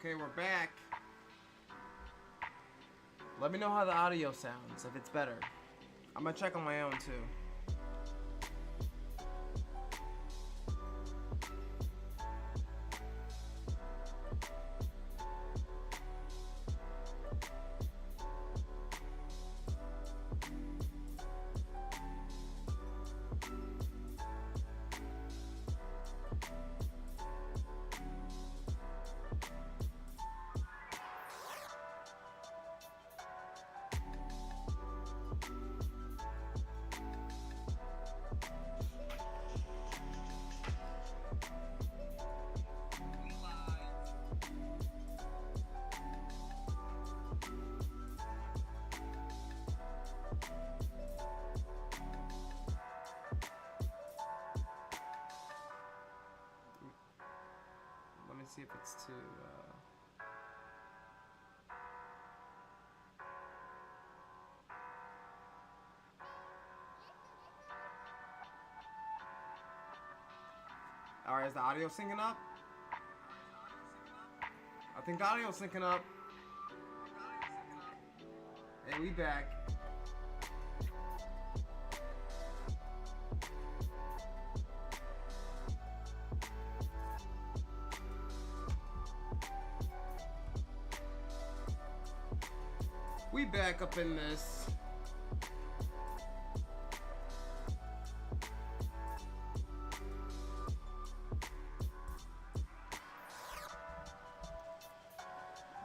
Okay, we're back. Let me know how the audio sounds, if it's better. I'm gonna check on my own too. Let me see if it's too. Alright, is the audio syncing up? I think the audio's syncing up. Hey, we back. We back up in this.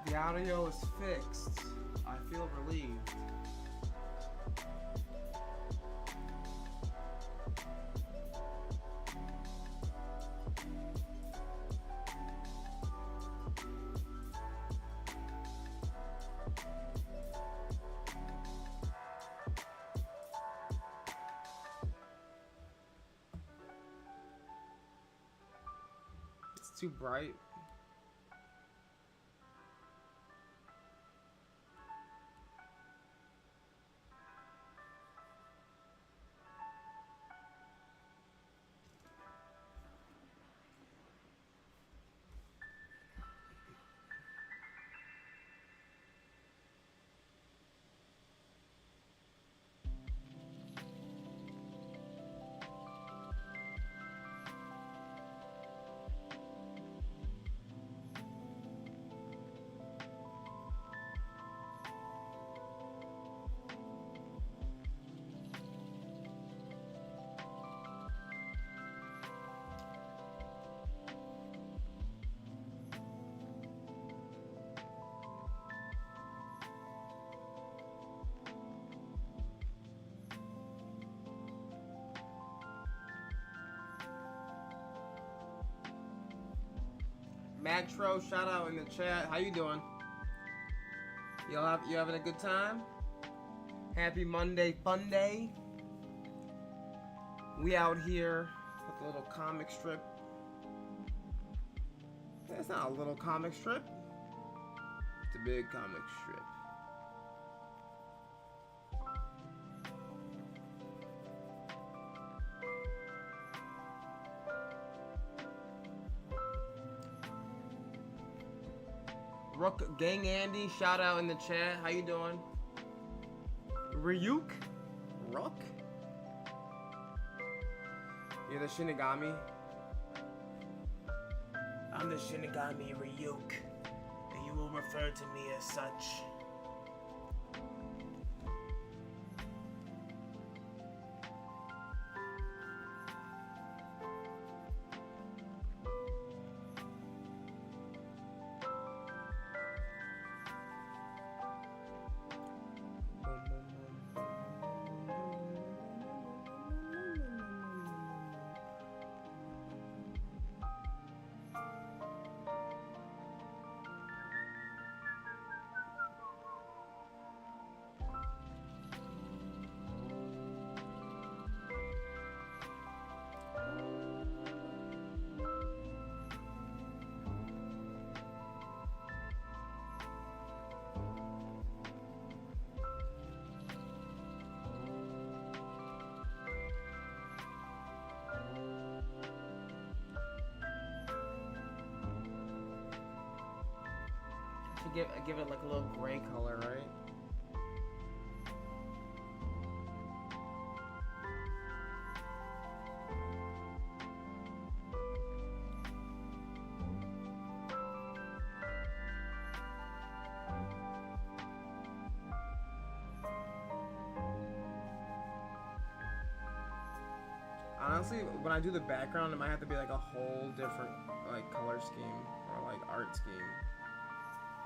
The audio is fixed. I feel relieved. It's too bright. Magtro, shout out in the chat. How you doing? You having a good time? Happy Monday fun day. We out here with a little comic strip. That's not a little comic strip. It's a big comic strip. Rook Gang Andy, shout out in the chat. How you doing? Ryuk? Rook? You're the Shinigami? I'm the Shinigami Ryuk, and you will refer to me as such. should give it like a little gray color, right? Honestly, when I do the background, it might have to be like a whole different like color scheme or like art scheme,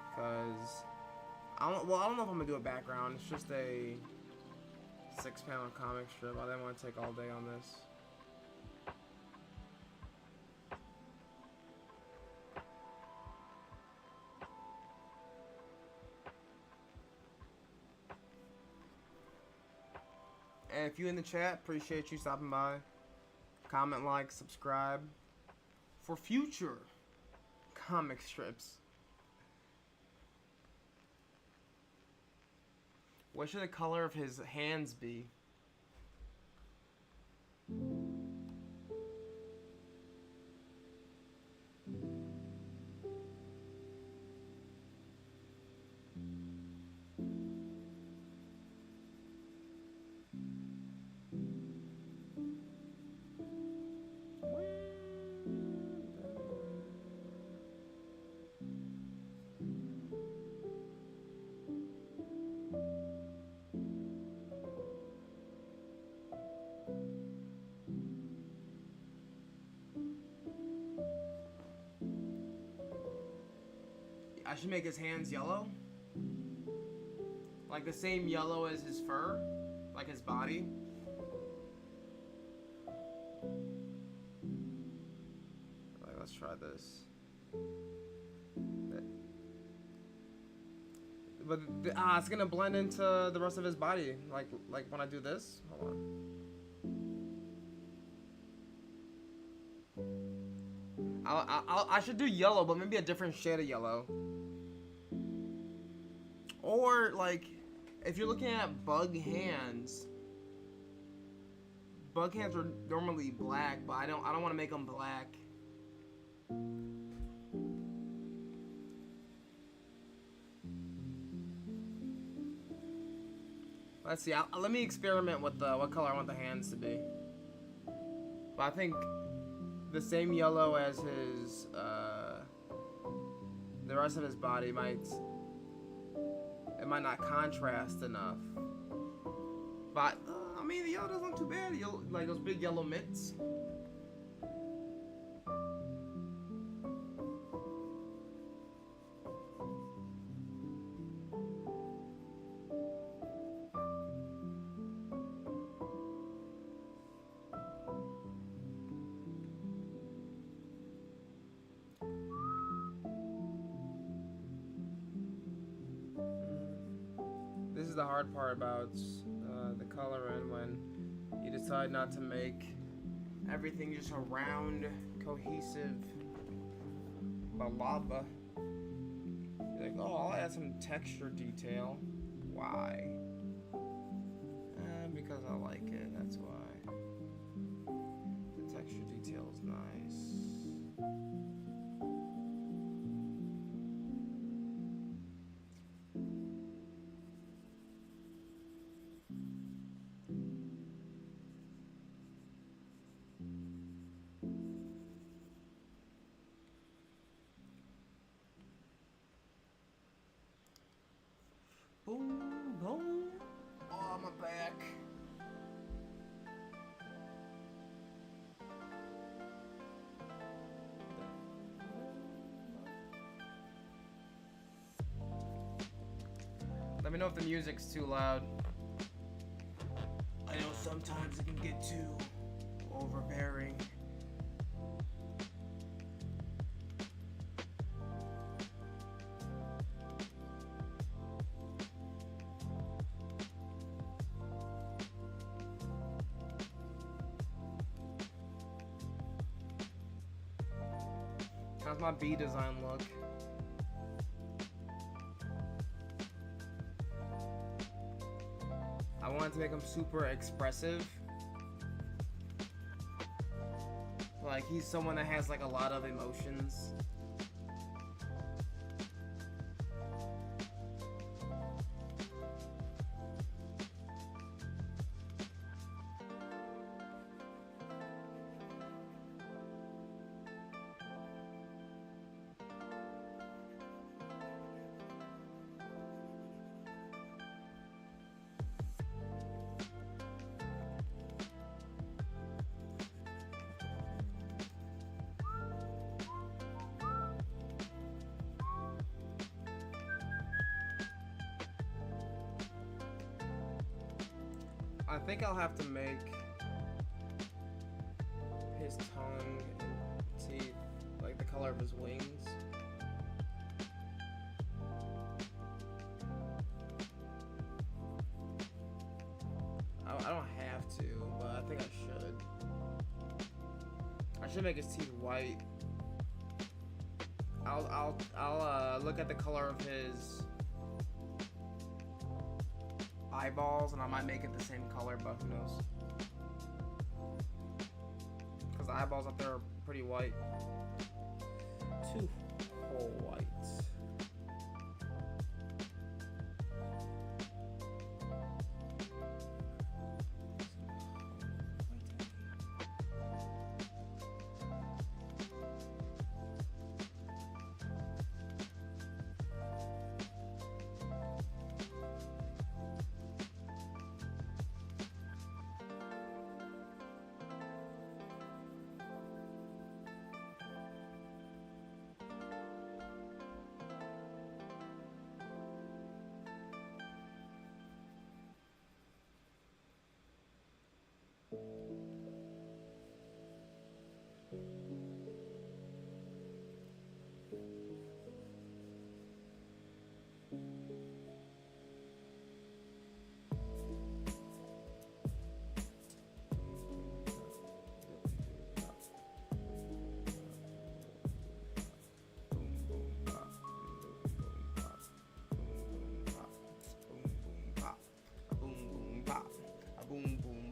because I don't know if I'm gonna do a background. It's just a 6-panel comic strip. I didn't want to take all day on this. And if you in the chat, appreciate you stopping by. Comment, like, subscribe for future comic strips. What should the color of his hands be? I should make his hands yellow. Like the same yellow as his fur. Like his body. Like, let's try this. But it's gonna blend into the rest of his body. Like when I do this. Hold on. I should do yellow, but maybe a different shade of yellow. Or like, if you're looking at bug hands are normally black, but I don't want to make them black. Let's see. Let me experiment with what color I want the hands to be. But I think the same yellow as his the rest of his body might not contrast enough. But I mean, the yellow doesn't look too bad. Yellow, like those big yellow mitts. This is the hard part about the coloring, when you decide not to make everything just a round, cohesive balaba. You're like, oh, I'll add some texture detail. Why? Because I like it, that's why. The texture detail is nice. Boom, boom. Oh, my back. Let me know if the music's too loud. I know sometimes it can get too overbearing. How's my B design look? I wanted to make him super expressive. Like, he's someone that has like a lot of emotions. I think I'll have to make his tongue and teeth like the color of his wings. I don't have to, but I think I should. I should make his teeth white. I'll look at the color of his eyeballs and I might make it the same color, but who knows? Because the eyeballs up there are pretty white. Too whole white.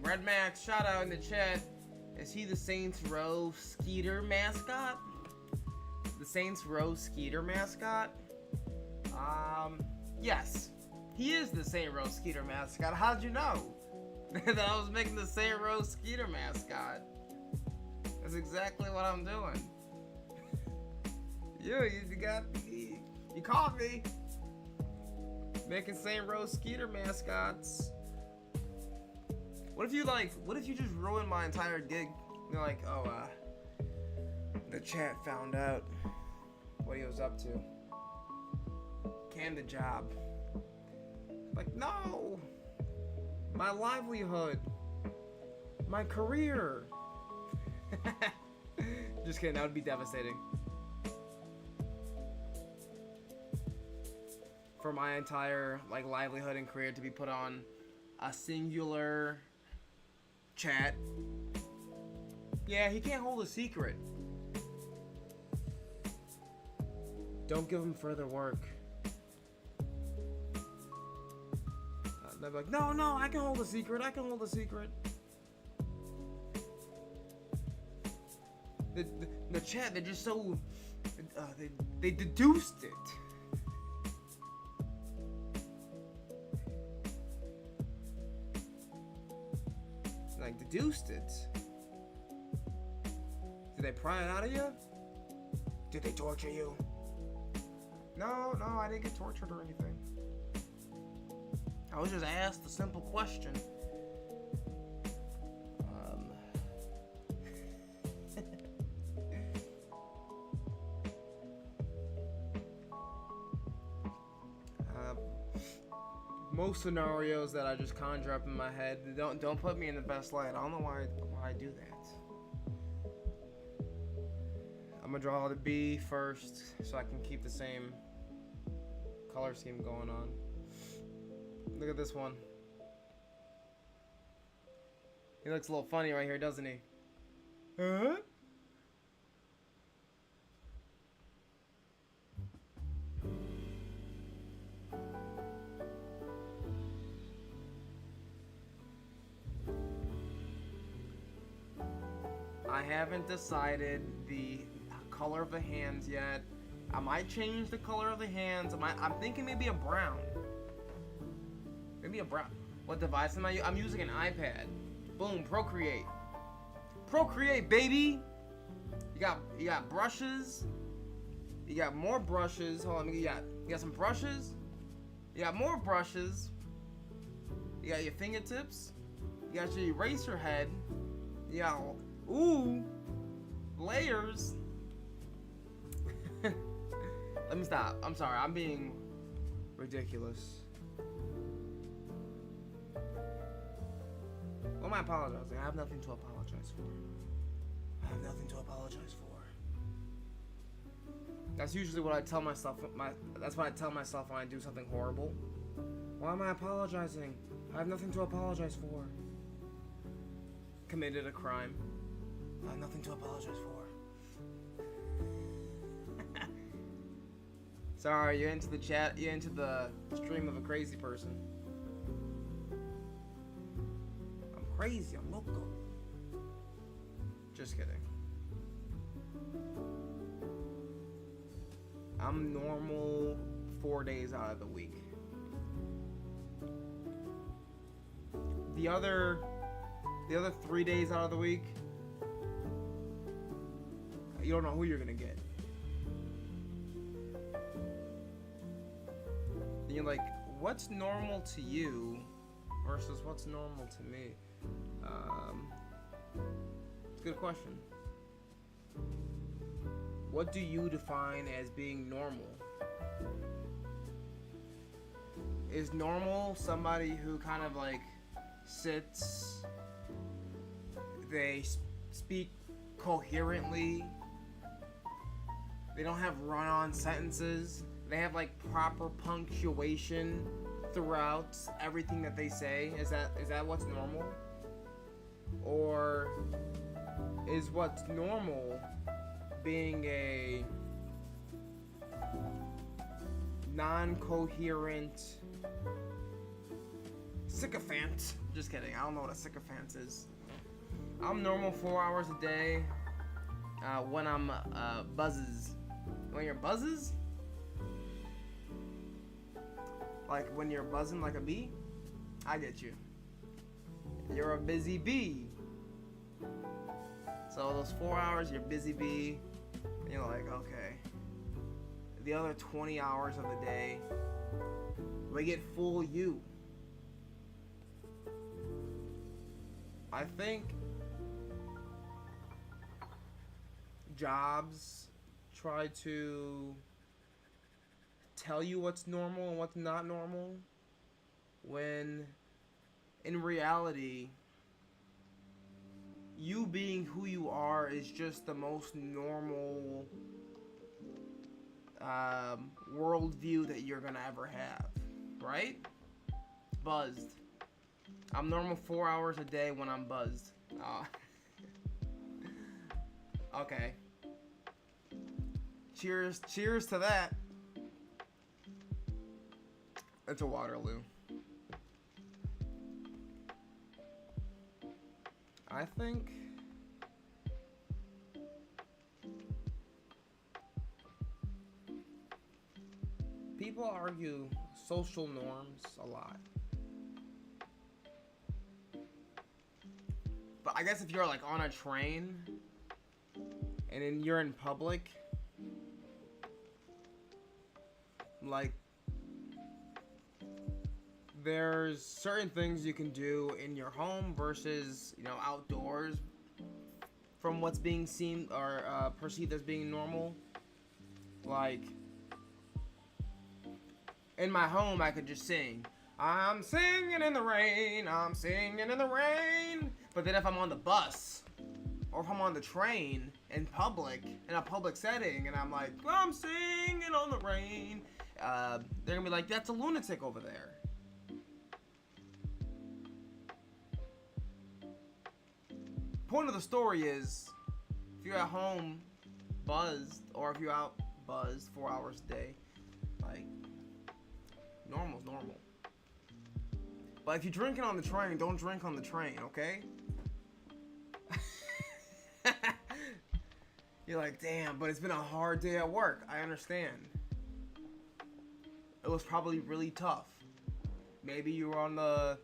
Red Max, shout out in the chat. Is he the Saints Row Skeeter mascot? The Saints Row Skeeter mascot? Yes. He is the Saint Row Skeeter mascot. How'd you know that I was making the Saint Row Skeeter mascot? That's exactly what I'm doing. You caught me. Making Saint Row Skeeter mascots. What if you just ruined my entire gig? You're like, oh, the chat found out what he was up to. Canned the job. Like, no! My livelihood. My career. Just kidding, that would be devastating. For my entire, livelihood and career to be put on a singular chat. Yeah, he can't hold a secret. Don't give him further work. They're like, no, I can hold a secret. I can hold a secret. The chat, they're just so... they deduced it. Deduced it. Did they pry it out of you? Did they torture you? No, I didn't get tortured or anything. I was just asked a simple question. Most scenarios that I just conjure up in my head, don't put me in the best light. I don't know why I do that. I'm gonna draw the B first so I can keep the same color scheme going on. Look at this one. He looks a little funny right here, doesn't he? Huh? I haven't decided the color of the hands yet. I might change the color of the hands. I'm thinking maybe a brown. Maybe a brown. What device am I using? I'm using an iPad. Boom, Procreate. Procreate, baby. You got brushes. You got more brushes. Hold on, you got some brushes. You got more brushes. You got your fingertips. You got your eraser head. You got, ooh, layers. Let me stop. I'm sorry. I'm being ridiculous. What am I apologizing? I have nothing to apologize for. I have nothing to apologize for. That's usually what I tell myself. That's what I tell myself when I do something horrible. Why am I apologizing? I have nothing to apologize for. Committed a crime. I have nothing to apologize for. Sorry, you're into the chat. You're into the stream of a crazy person. I'm crazy. I'm loco. Just kidding. I'm normal 4 days out of the week. The other 3 days out of the week, you don't know who you're gonna get. And you're like, what's normal to you versus what's normal to me? It's a good question. What do you define as being normal? Is normal somebody who kind of like sits, they speak coherently, they don't have run-on sentences, they have like proper punctuation throughout everything that they say? Is that what's normal? Or is what's normal being a non-coherent sycophant? Just kidding. I don't know what a sycophant is. I'm normal 4 hours a day when I'm buzzes. When you're buzzes? Like when you're buzzing like a bee? I get you. You're a busy bee. So those 4 hours, you're busy bee. And you're like, okay. The other 20 hours of the day, we get full you. I think jobs try to tell you what's normal and what's not normal, when in reality, you being who you are is just the most normal worldview that you're gonna ever have, right? Buzzed. I'm normal 4 hours a day when I'm buzzed. Okay. Cheers to that. It's a Waterloo. I think people argue social norms a lot. But I guess if you're like on a train and then you're in public, like there's certain things you can do in your home versus, outdoors from what's being seen or perceived as being normal. Like, in my home, I could just sing. I'm singing in the rain, I'm singing in the rain. But then if I'm on the bus, or if I'm on the train in public, in a public setting, and I'm like, I'm singing on the rain, they're gonna be like, that's a lunatic over there. Point of the story is, if you're at home buzzed, or if you're out buzzed 4 hours a day, like, normal's normal. But if you're drinking on the train, don't drink on the train, okay? You're like, damn, but it's been a hard day at work. I understand. It was probably really tough. Maybe you were on the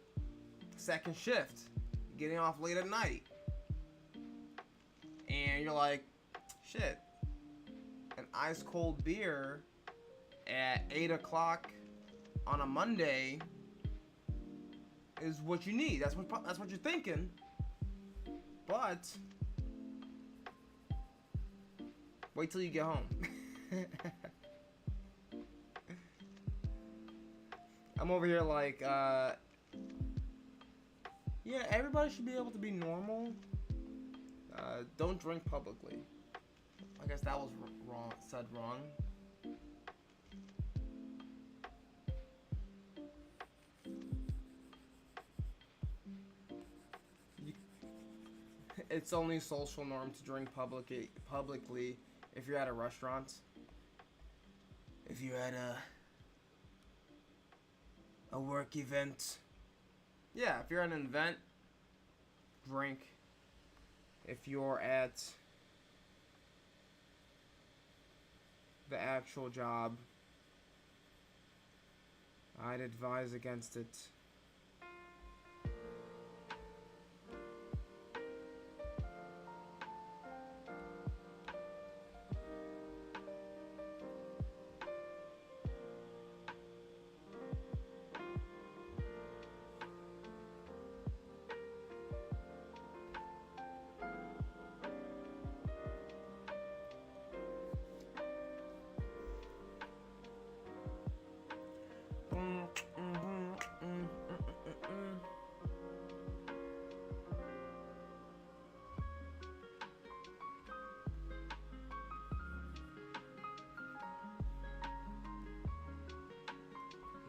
second shift, getting off late at night. And you're like, shit, an ice cold beer at 8 o'clock on a Monday is what you need. That's what you're thinking. But wait till you get home. I'm over here like, Yeah, everybody should be able to be normal. Don't drink publicly. I guess that was wrong. Said wrong. You, it's only social norm to drink publicly if you're at a restaurant. If you're at a work event. Yeah, if you're at an event, drink. If you're at the actual job, I'd advise against it.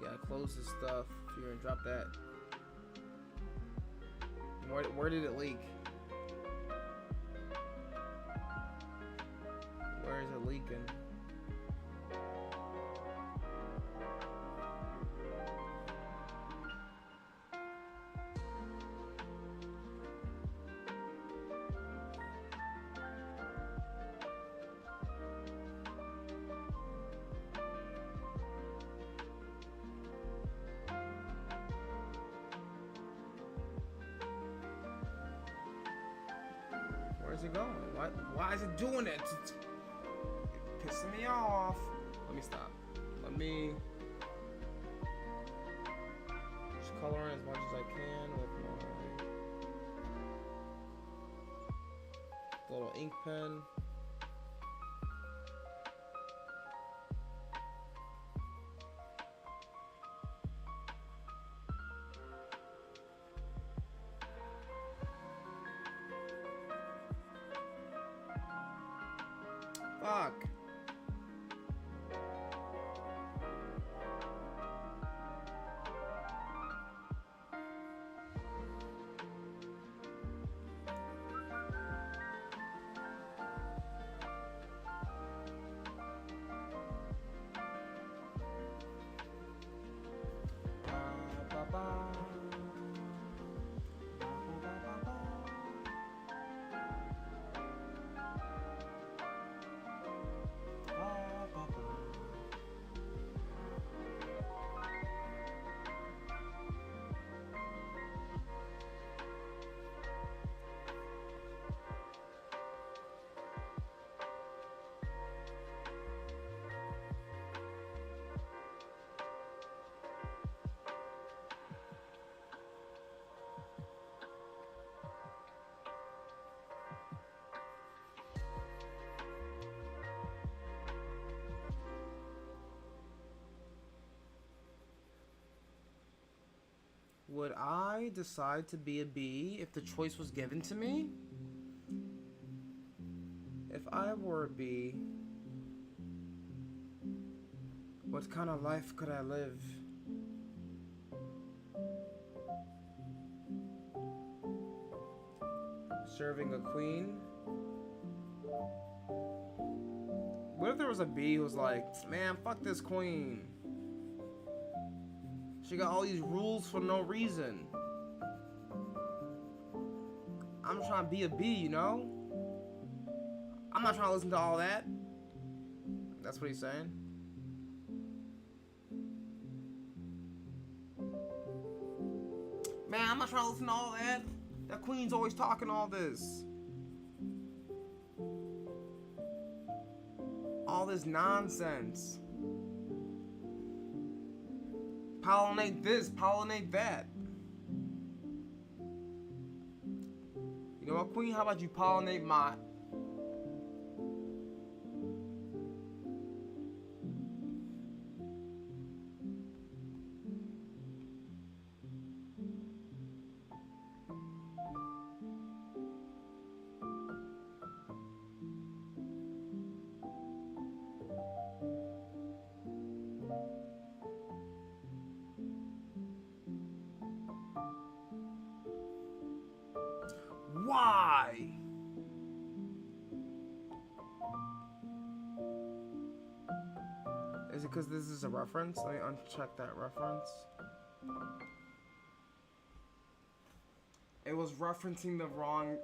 Yeah, close this stuff. If you're gonna drop that. Where did it leak? Where is it leaking? Where's it going? Why is it doing it? It's pissing me off. Let me stop. Let me just color in as much as I can with my little ink pen. Fuck. Would I decide to be a bee if the choice was given to me? If I were a bee, what kind of life could I live? Serving a queen? What if there was a bee who was like, man, fuck this queen. She got all these rules for no reason. I'm trying to be a bee, you know? I'm not trying to listen to all that. That's what he's saying. Man, I'm not trying to listen to all that. That queen's always talking all this. All this nonsense. Pollinate this, pollinate that. You know what, queen? How about you pollinate my... Is it because this is a reference? Let me uncheck that reference. It was referencing the wrong...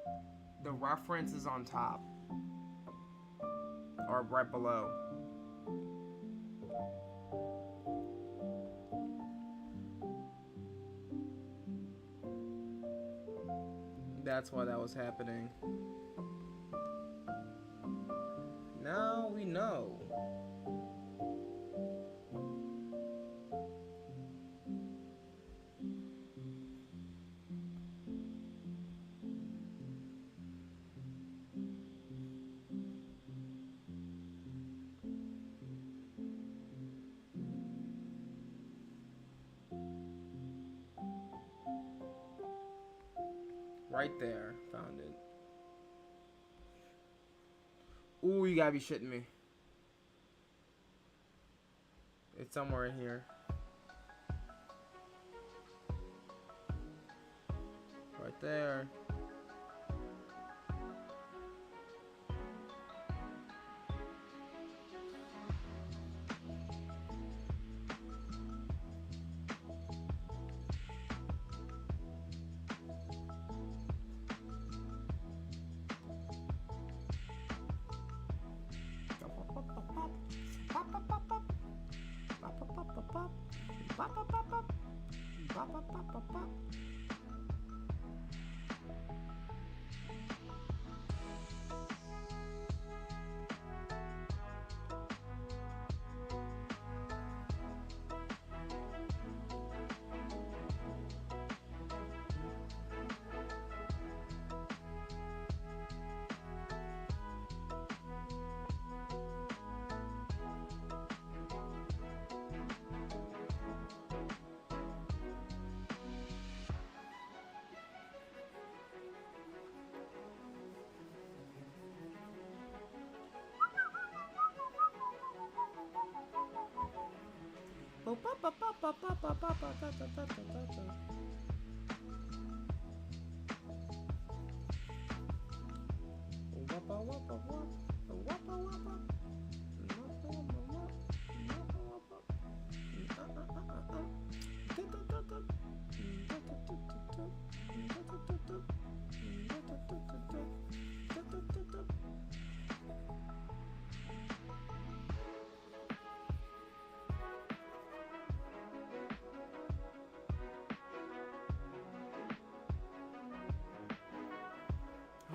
The reference is on top. Or right below. That's why that was happening. Now we know. Right there. Found it. Ooh, you gotta be shitting me. It's somewhere in here. Right there.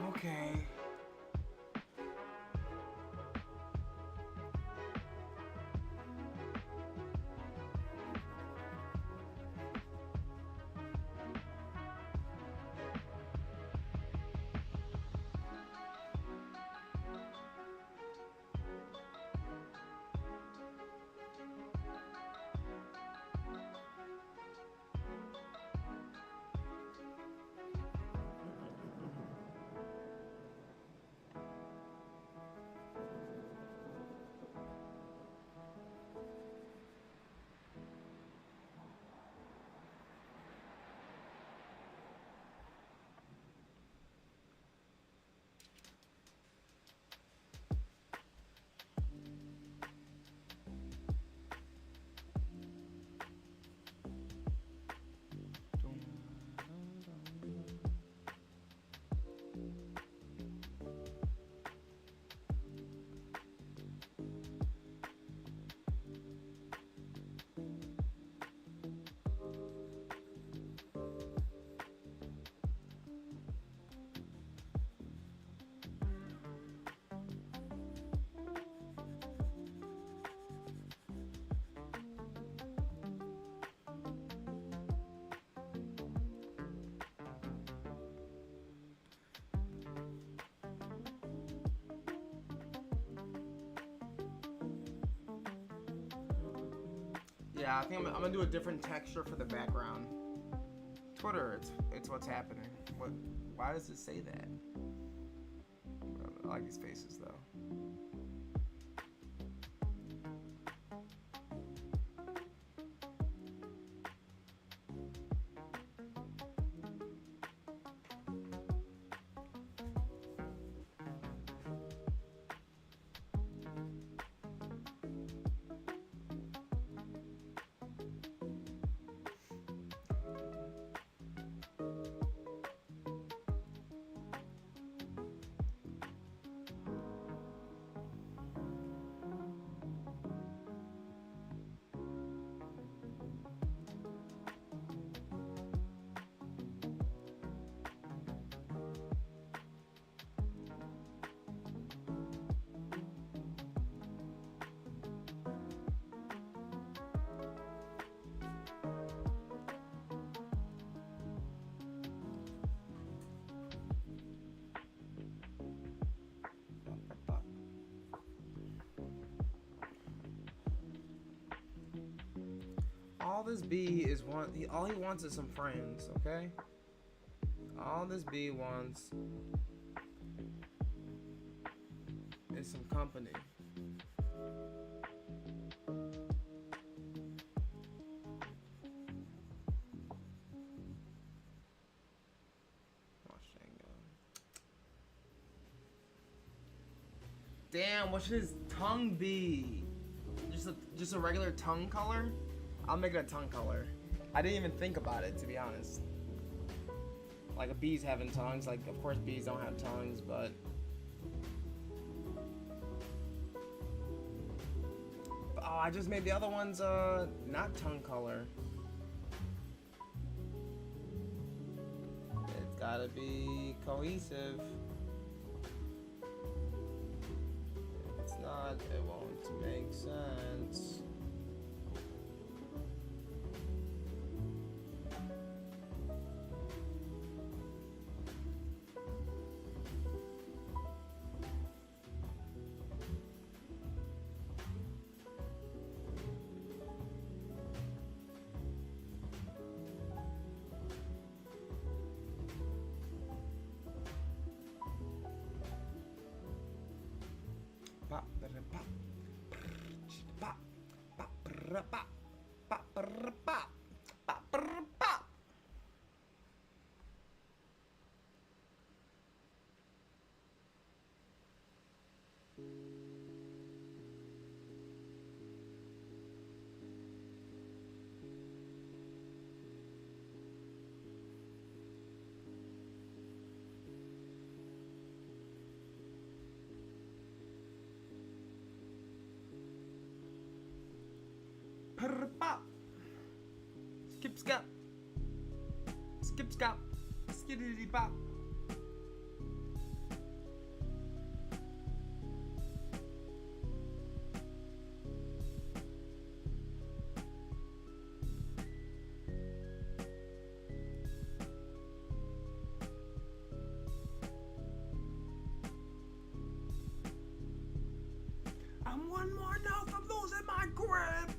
Okay. Yeah, I think I'm gonna do a different texture for the background. Twitter, it's what's happening. What? Why does it say that? I like these faces though. all this bee is all he wants is some friends, okay? All this bee wants is some company. Damn, what should his tongue be? Just a regular tongue color? I'll make it a tongue color. I didn't even think about it, to be honest. Like, a bee's having tongues. Like, of course bees don't have tongues, but... Oh, I just made the other ones, not tongue color. It's gotta be cohesive. If it's not, it won't make sense. Pop. Skip scap. Skip scap. Skiddity pop. I'm one more now from losing my grip.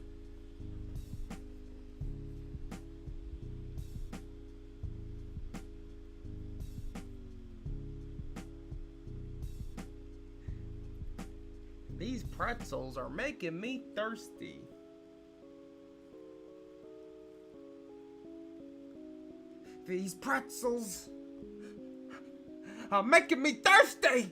These pretzels are making me thirsty. These pretzels are making me thirsty.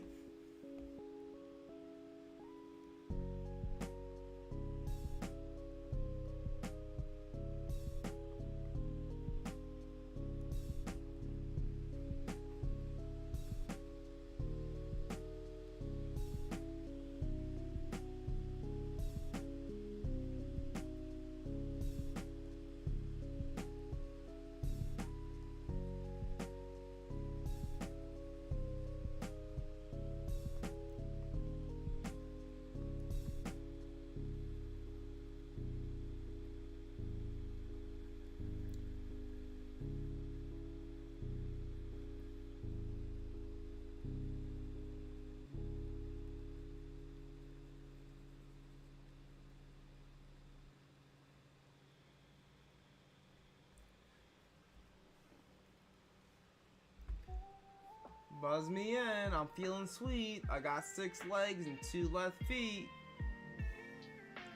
Buzz me in, I'm feeling sweet. I got 6 legs and 2 left feet.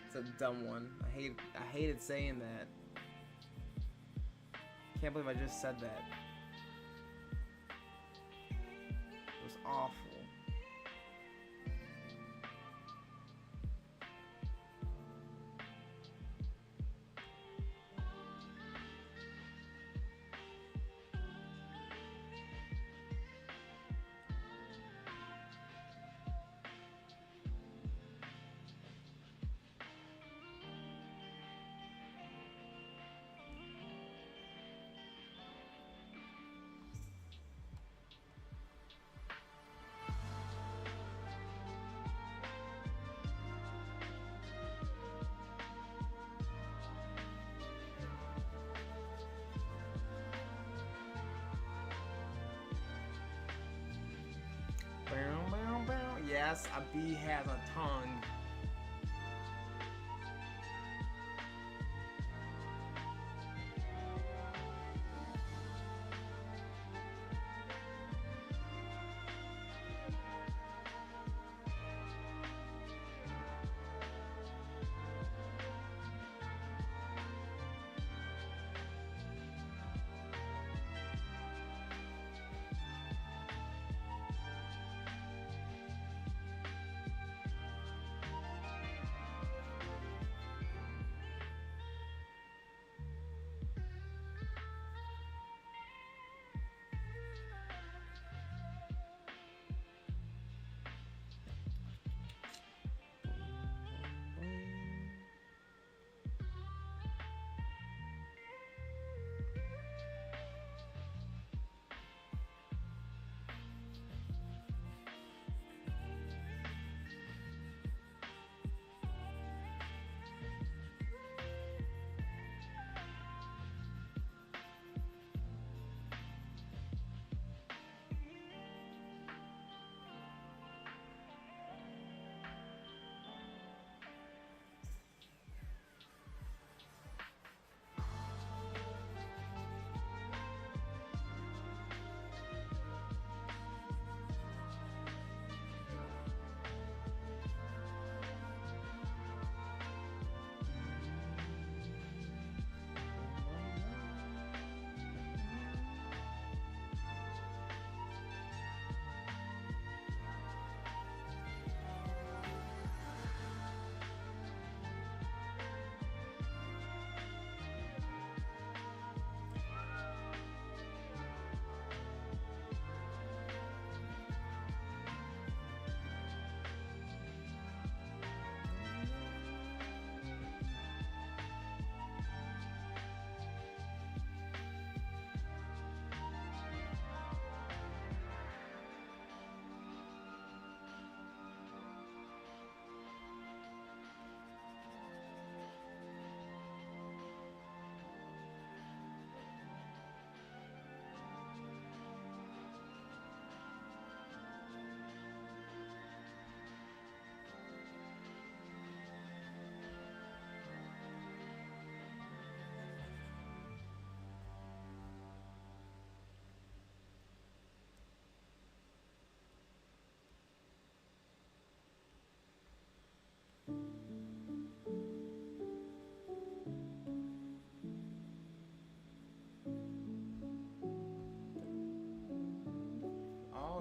It's a dumb one. I hated saying that. Can't believe I just said that. It was awful. Yes, a bee has a tongue.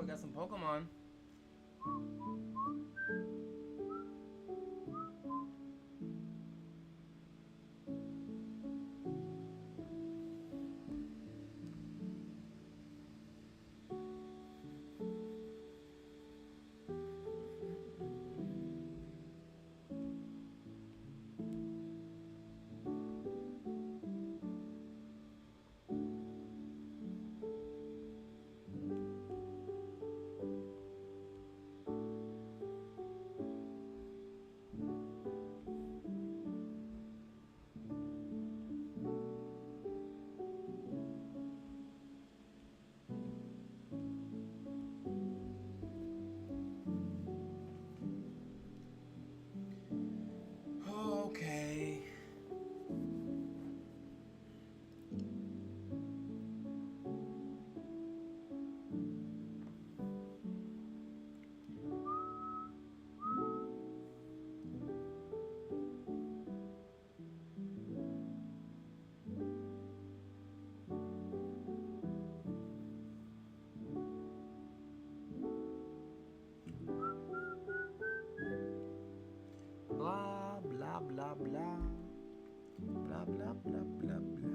we got some Pokemon. Okay. Blah blah blah blah. Blah blah blah blah blah.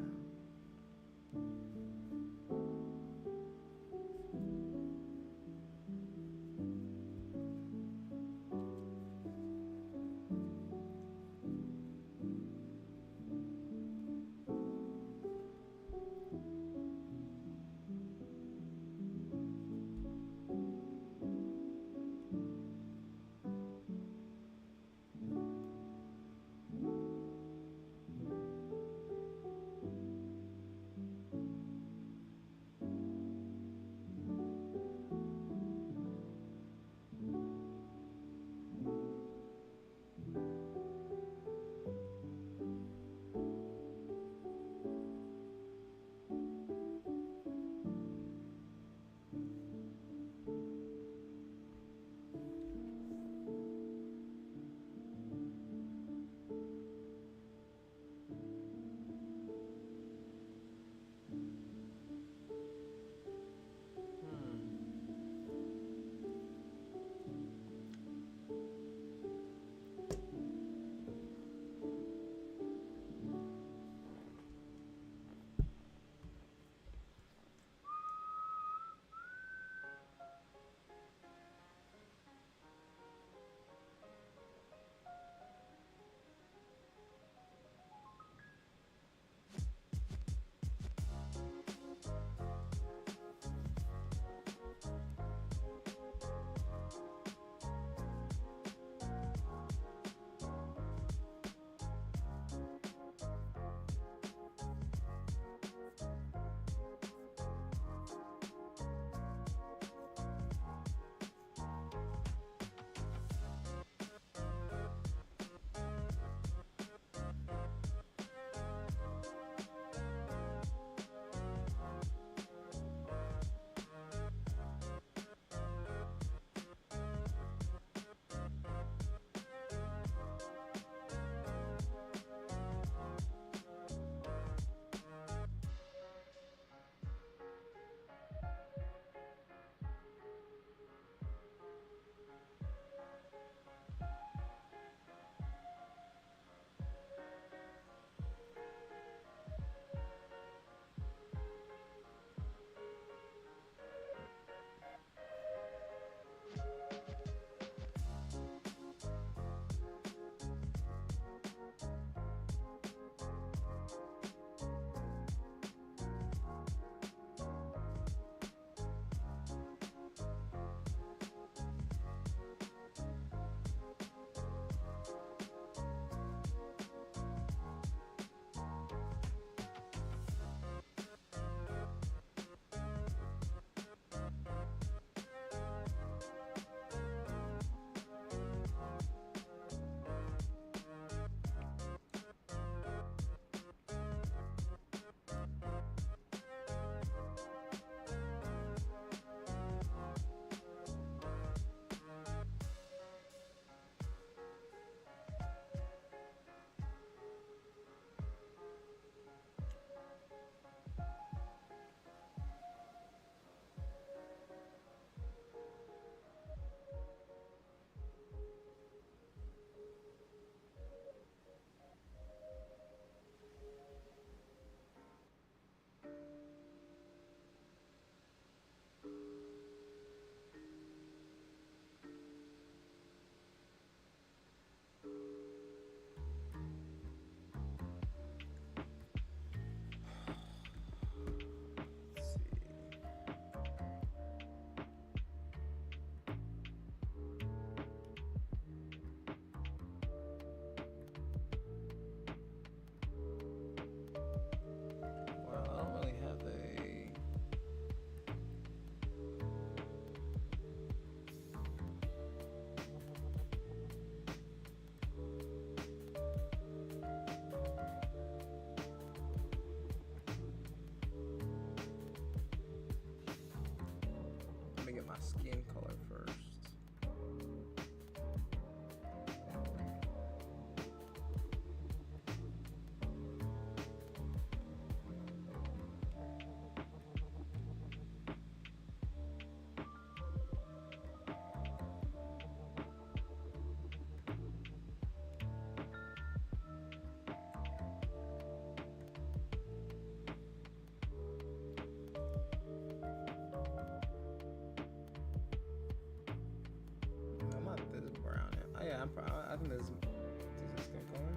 think this is gonna color.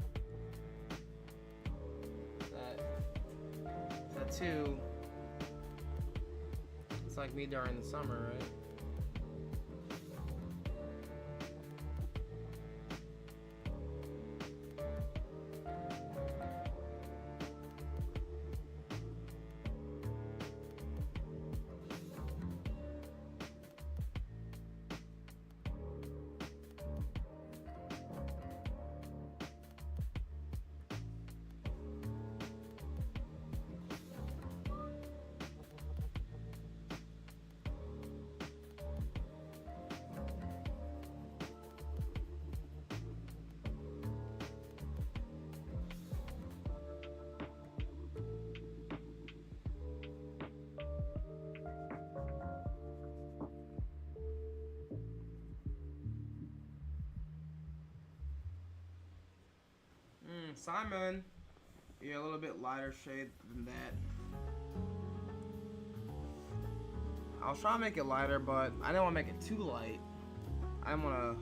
That too. It's like me during the summer, right? Simon, you're a little bit lighter shade than that. I was trying to make it lighter, but I didn't want to make it too light. I want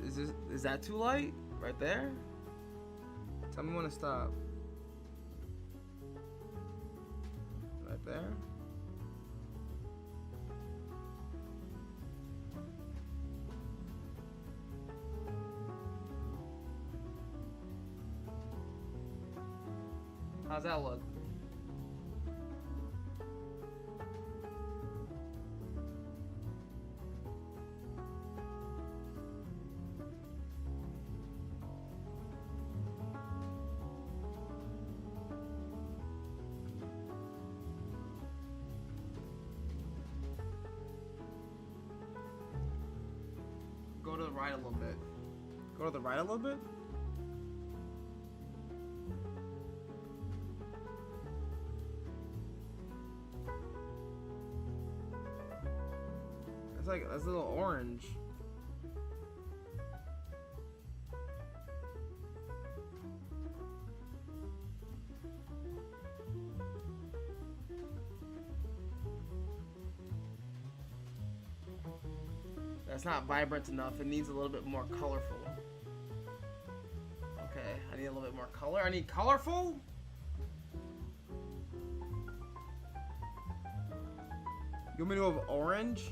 to. Is that too light? Right there? Tell me when to stop. Right there. How's that look? Go to the right a little bit. Go to the right a little bit? It's like, that's a little orange. That's not vibrant enough. It needs a little bit more colorful. Okay, I need a little bit more color. I need colorful? You want me to have orange?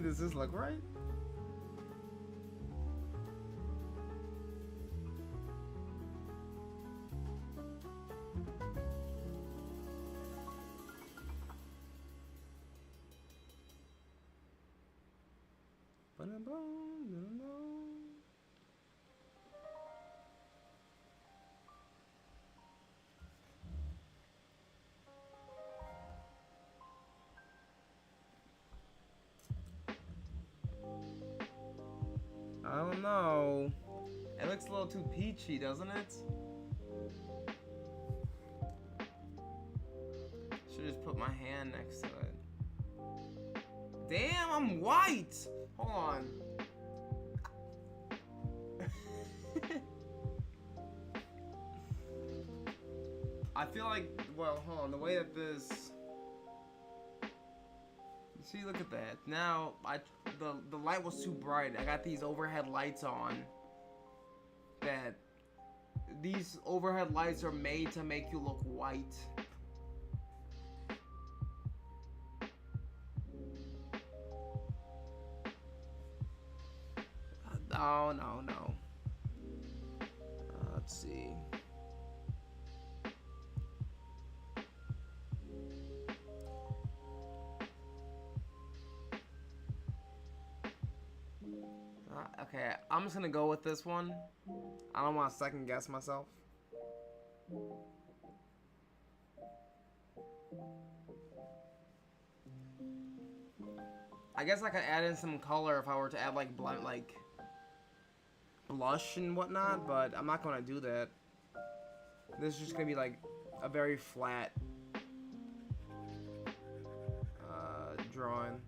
Does this look right? I don't know. It looks a little too peachy, doesn't it? Should just put my hand next to it. Damn, I'm white! Hold on. I feel like, well, hold on, the way that this... See, look at that. Now, the light was too bright. I got these overhead lights on. That these overhead lights are made to make you look white. Oh, no. Let's see. Okay, I'm just gonna go with this one. I don't want to second guess myself. I guess I could add in some color if I were to add like blush and whatnot, but I'm not gonna do that. This is just gonna be like a very flat drawing.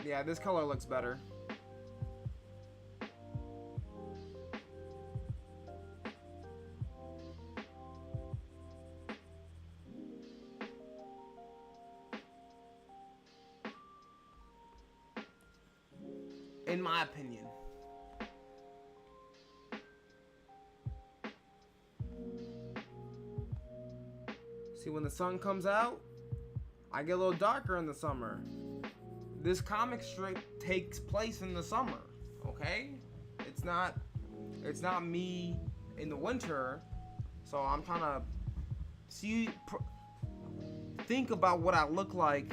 Yeah, this color looks better. In my opinion. See, when the sun comes out, I get a little darker in the summer. This comic strip takes place in the summer, okay? It's not me in the winter, so I'm trying to think about what I look like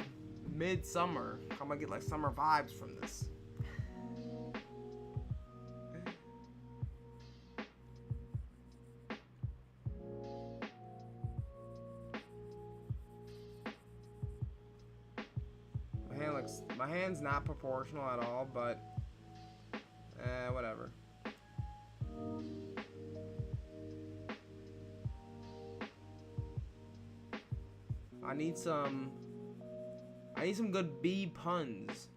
midsummer. I'm gonna get like summer vibes from this. My hand's not proportional at all, but whatever. I need some good bee puns.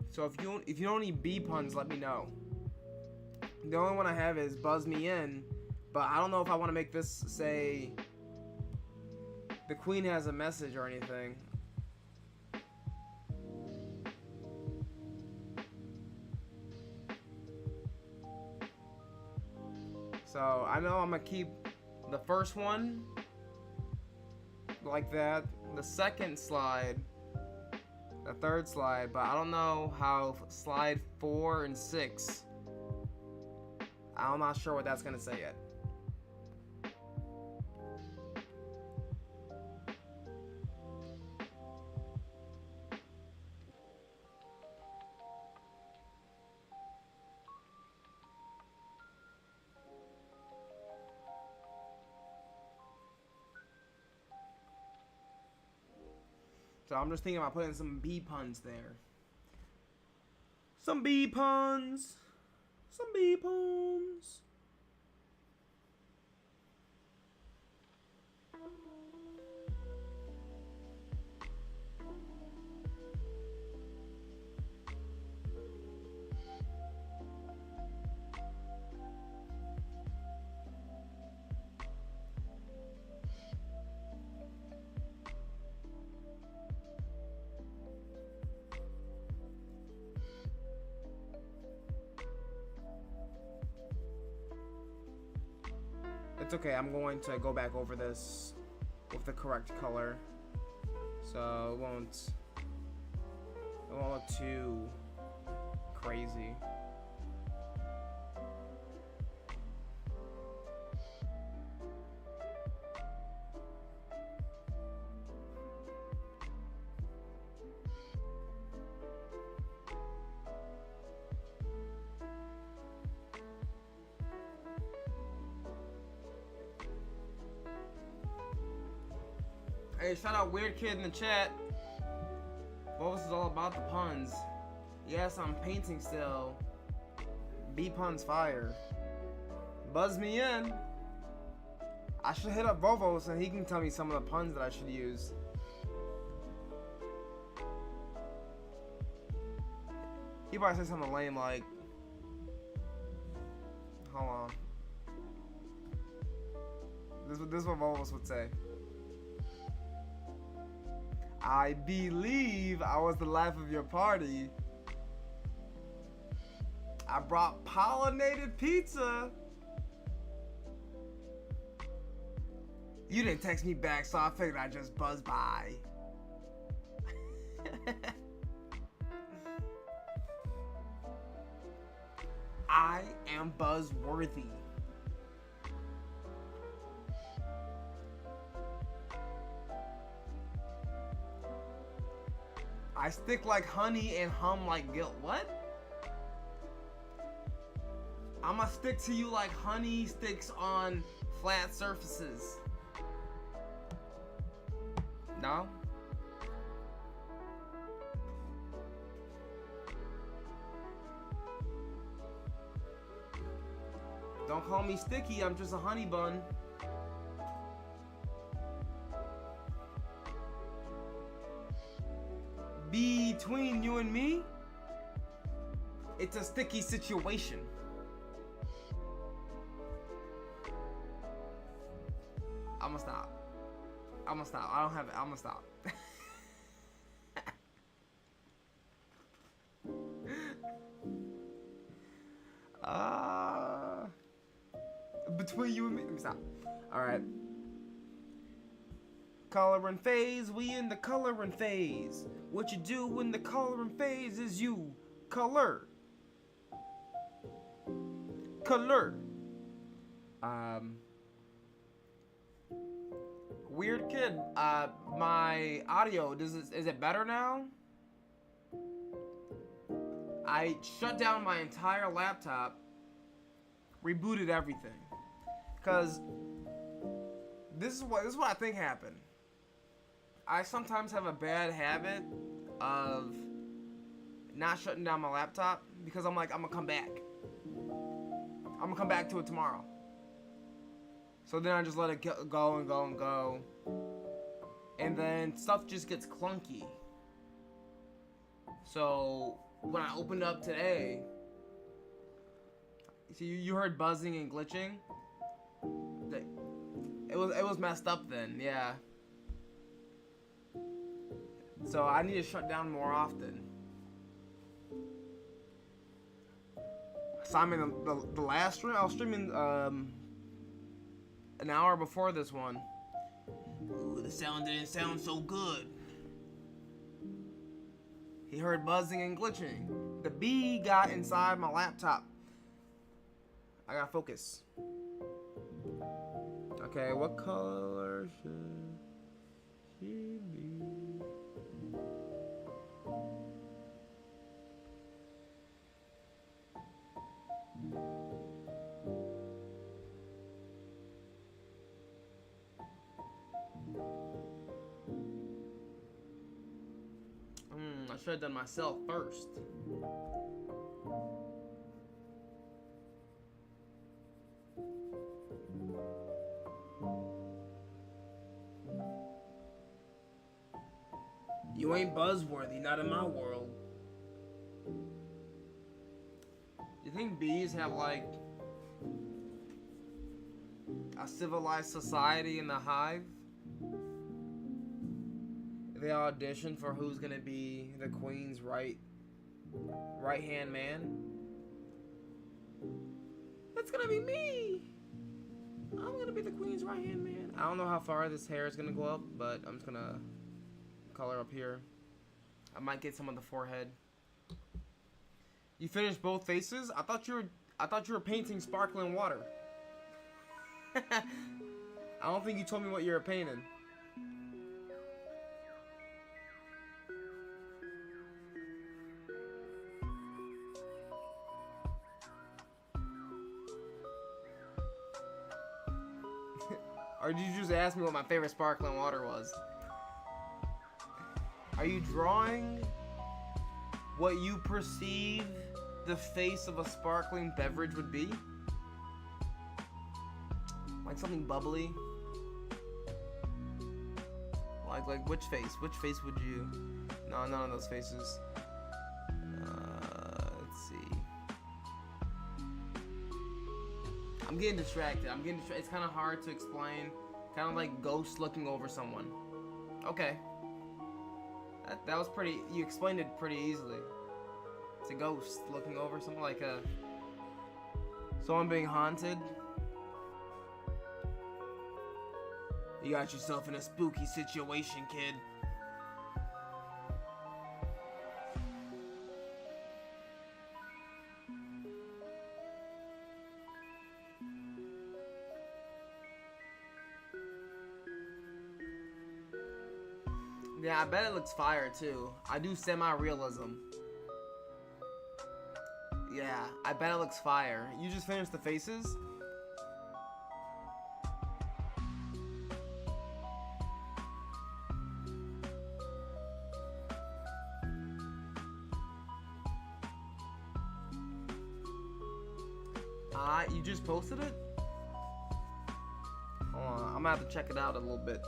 So if you know any bee puns, let me know. The only one I have is buzz me in, but I don't know if I want to make this say the queen has a message or anything. So I know I'm gonna keep the first one like that, the second slide, the third slide, but I don't know how slide 4 and 6. I'm not sure what that's gonna say yet. So I'm just thinking about putting some bee puns there. Some bee puns. Some bee puns. It's okay, I'm going to go back over this with the correct color, so it won't look too crazy. Hey, shout out Weird Kid in the chat. What was this all about? The puns. Yes, I'm painting still. B puns fire. Buzz me in. I should hit up Vovo so he can tell me some of the puns that I should use. He probably say something lame like, hold on. This is what Vovo would say. I believe I was the life of your party. I brought pollinated pizza. You didn't text me back, so I figured I'd just buzz by. I am buzzworthy. I stick like honey and hum like guilt. What? I'ma stick to you like honey sticks on flat surfaces. No? Don't call me sticky, I'm just a honey bun. Between you and me, it's a sticky situation. I'ma stop. I don't have it. I'ma stop. Between you and me. Let me stop. Alright. Coloring phase, we in the coloring phase. What you do in the coloring phase is you color. Color. Weird kid. My audio, is it better now? I shut down my entire laptop, rebooted everything. Cause this is what I think happened. I sometimes have a bad habit of not shutting down my laptop because I'm like, I'm gonna come back. I'm gonna come back to it tomorrow. So then I just let it go and go and go. And then stuff just gets clunky. So when I opened up today, see, you heard buzzing and glitching? It was messed up then, yeah. So I need to shut down more often. So I'm in the last stream. I was streaming an hour before this one. Ooh, the sound didn't sound so good. He heard buzzing and glitching. The bee got inside my laptop. I gotta focus. Okay, what color should she be? I should have done myself first. You ain't buzzworthy, not in my world. You think bees have like a civilized society in the hive? They audition for who's gonna be the queen's right-hand man. That's gonna be me. I'm gonna be the queen's right-hand man. I don't know how far this hair is gonna go up, but I'm just gonna color up here. I might get some on the forehead. You finished both faces? I thought you were painting sparkling water. I don't think you told me what you were painting. Or did you just ask me what my favorite sparkling water was? Are you drawing what you perceive the face of a sparkling beverage would be? Like something bubbly? Like which face? Which face would you... No, none of those faces. Let's see. I'm getting distracted. It's kind of hard to explain. Kind of like ghosts looking over someone. Okay. That was pretty... You explained it pretty easily. It's a ghost looking over something like a... Someone being haunted. You got yourself in a spooky situation, kid. Yeah, I bet it looks fire too. I do semi-realism. Yeah, Yeah, I bet it looks fire. You just finished the faces? You just posted it? Hold on, I'm gonna have to check it out a little bit.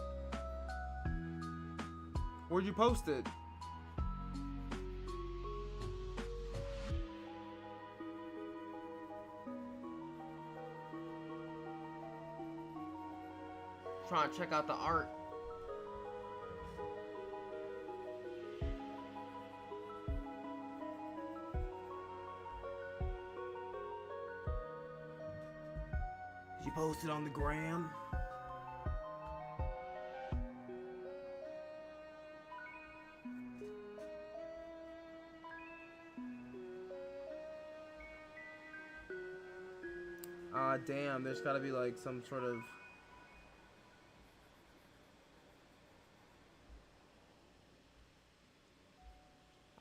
Where'd you post it? Trying to check out the art. Did you post it on the gram? Damn, there's gotta be like some sort of...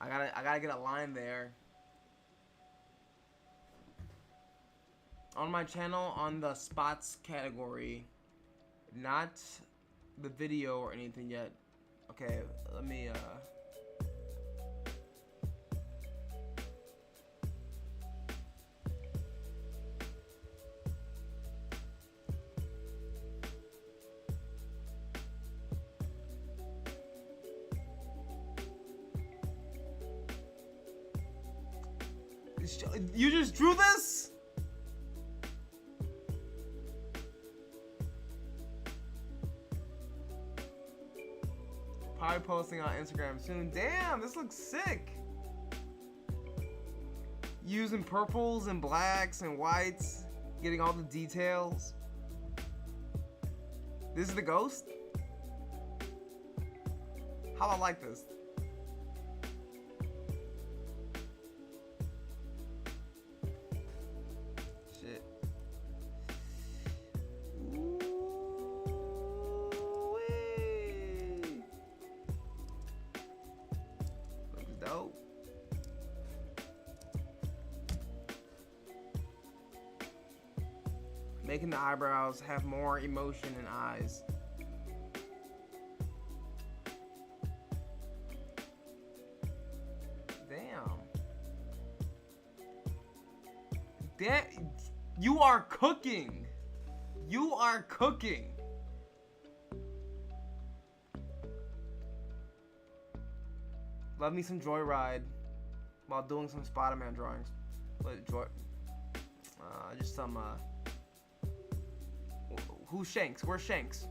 I gotta get a line there. On my channel, on the spots category, not the video or anything yet. Okay, let me You just drew this? Probably posting on Instagram soon. Damn, this looks sick. Using purples and blacks and whites, getting all the details. This is the ghost? How I like this. Shit. Ooh-wee. Looks dope. Making the eyebrows have more emotion and eyes. That, you are cooking. You are cooking. Love me some Joyride while doing some Spider-Man drawings. But just some who's Shanks? Where's Shanks?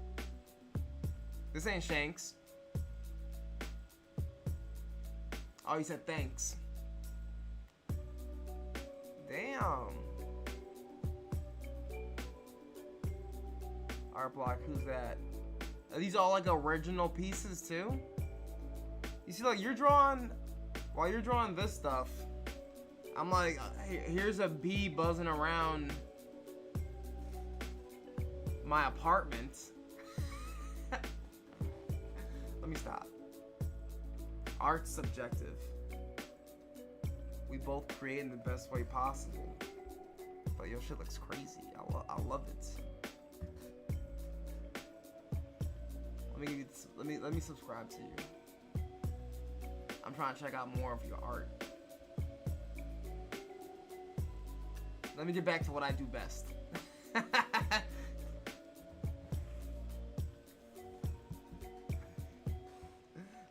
This ain't Shanks. Oh, he said thanks. Damn. Art block, who's that? Are these all like original pieces too? You see, like, you're drawing, while you're drawing this stuff, I'm like, here's a bee buzzing around my apartment. Let me stop. Art's subjective. We both create in the best way possible. But your shit looks crazy. I love it. Let me subscribe to you. I'm trying to check out more of your art. Let me get back to what I do best.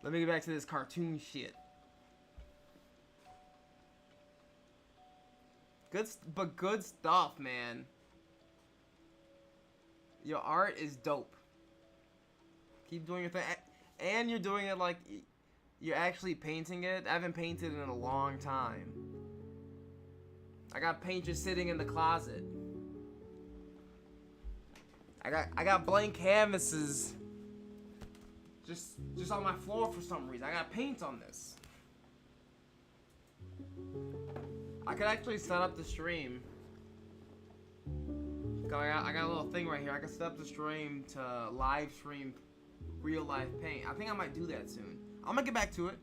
Let me get back to this cartoon shit. Good stuff, man. Your art is dope. Keep doing your thing. And you're doing it like you're actually painting it. I haven't painted in a long time. I got paint just sitting in the closet. I got blank canvases just on my floor for some reason. I got paint on this. I could actually set up the stream. I got a little thing right here. I can set up the stream to live stream real life paint. I think I might do that soon. I'm gonna get back to it.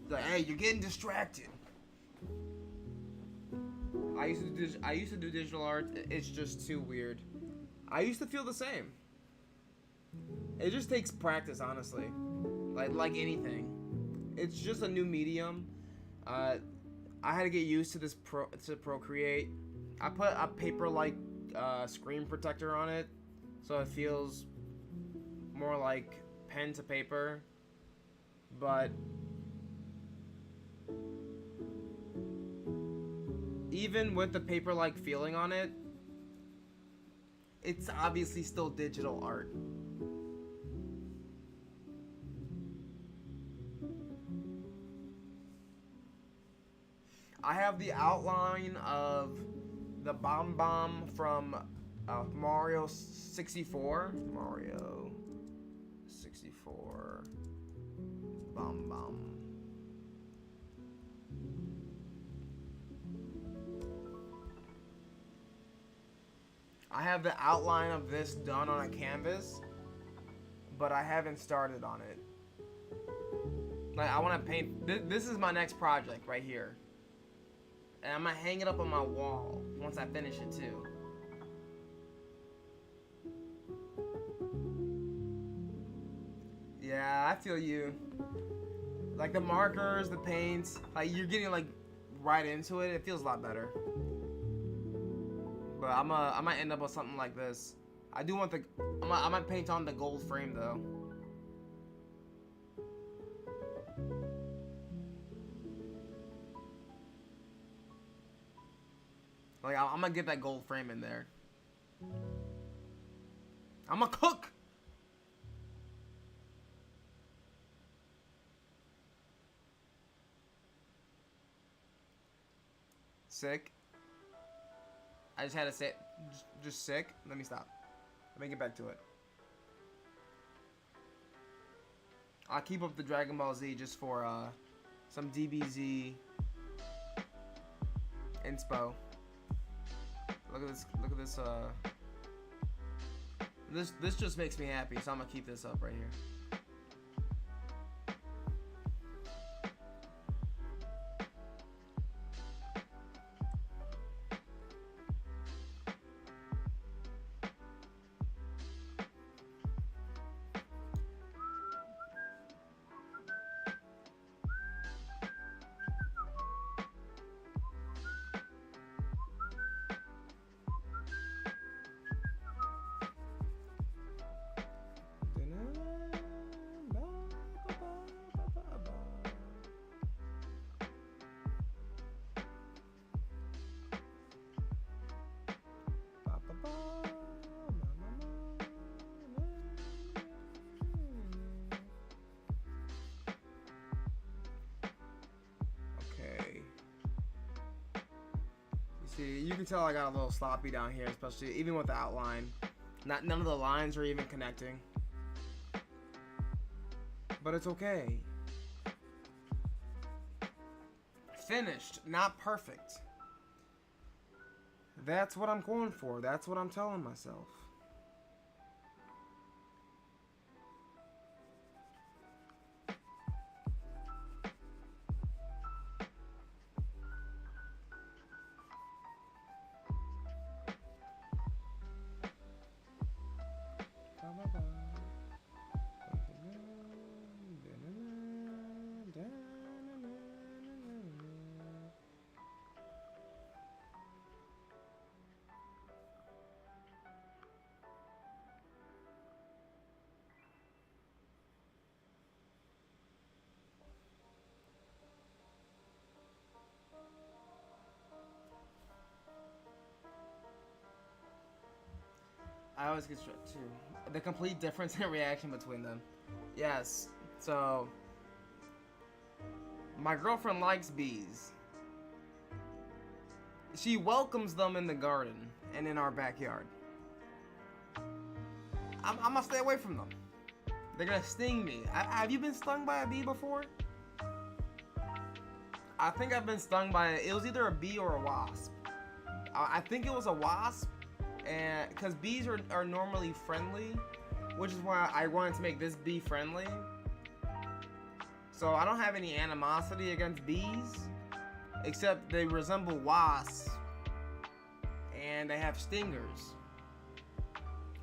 Like, hey, you're getting distracted. I used to do digital art. It's just too weird. I used to feel the same. It just takes practice, honestly. Like anything, it's just a new medium. I had to get used to to Procreate. I put a paper-like screen protector on it, so it feels more like pen to paper. But even with the paper-like feeling on it, it's obviously still digital art. I have the outline of the Bomb Bomb from Mario 64. Mario 64. Bomb Bomb. I have the outline of this done on a canvas, but I haven't started on it. Like, I want to paint. This is my next project right here. And I'm gonna hang it up on my wall once I finish it too. Yeah, I feel you. Like the markers, the paints, like you're getting like right into it. It feels a lot better. But I might end up with something like this. I do want I might paint on the gold frame though. Like, I'm gonna get that gold frame in there. I'm a cook! Sick. I just had to say, just sick. Let me stop. Let me get back to it. I'll keep up the Dragon Ball Z just for some DBZ inspo. Look at this. Look at this. This just makes me happy, so I'm gonna keep this up right here. You can tell I got a little sloppy down here, especially even with the outline. None of the lines are even connecting. But it's okay. Finished, not perfect. That's what I'm going for. That's what I'm telling myself. I always get struck too. The complete difference in reaction between them. Yes, so my girlfriend likes bees. She welcomes them in the garden and in our backyard. I'm gonna stay away from them. They're gonna sting me. Have you been stung by a bee before? I think I've been stung by it was either a bee or a wasp. I think it was a wasp. and because bees are normally friendly, which is why I wanted to make this bee friendly. So I don't have any animosity against bees, except they resemble wasps, and they have stingers.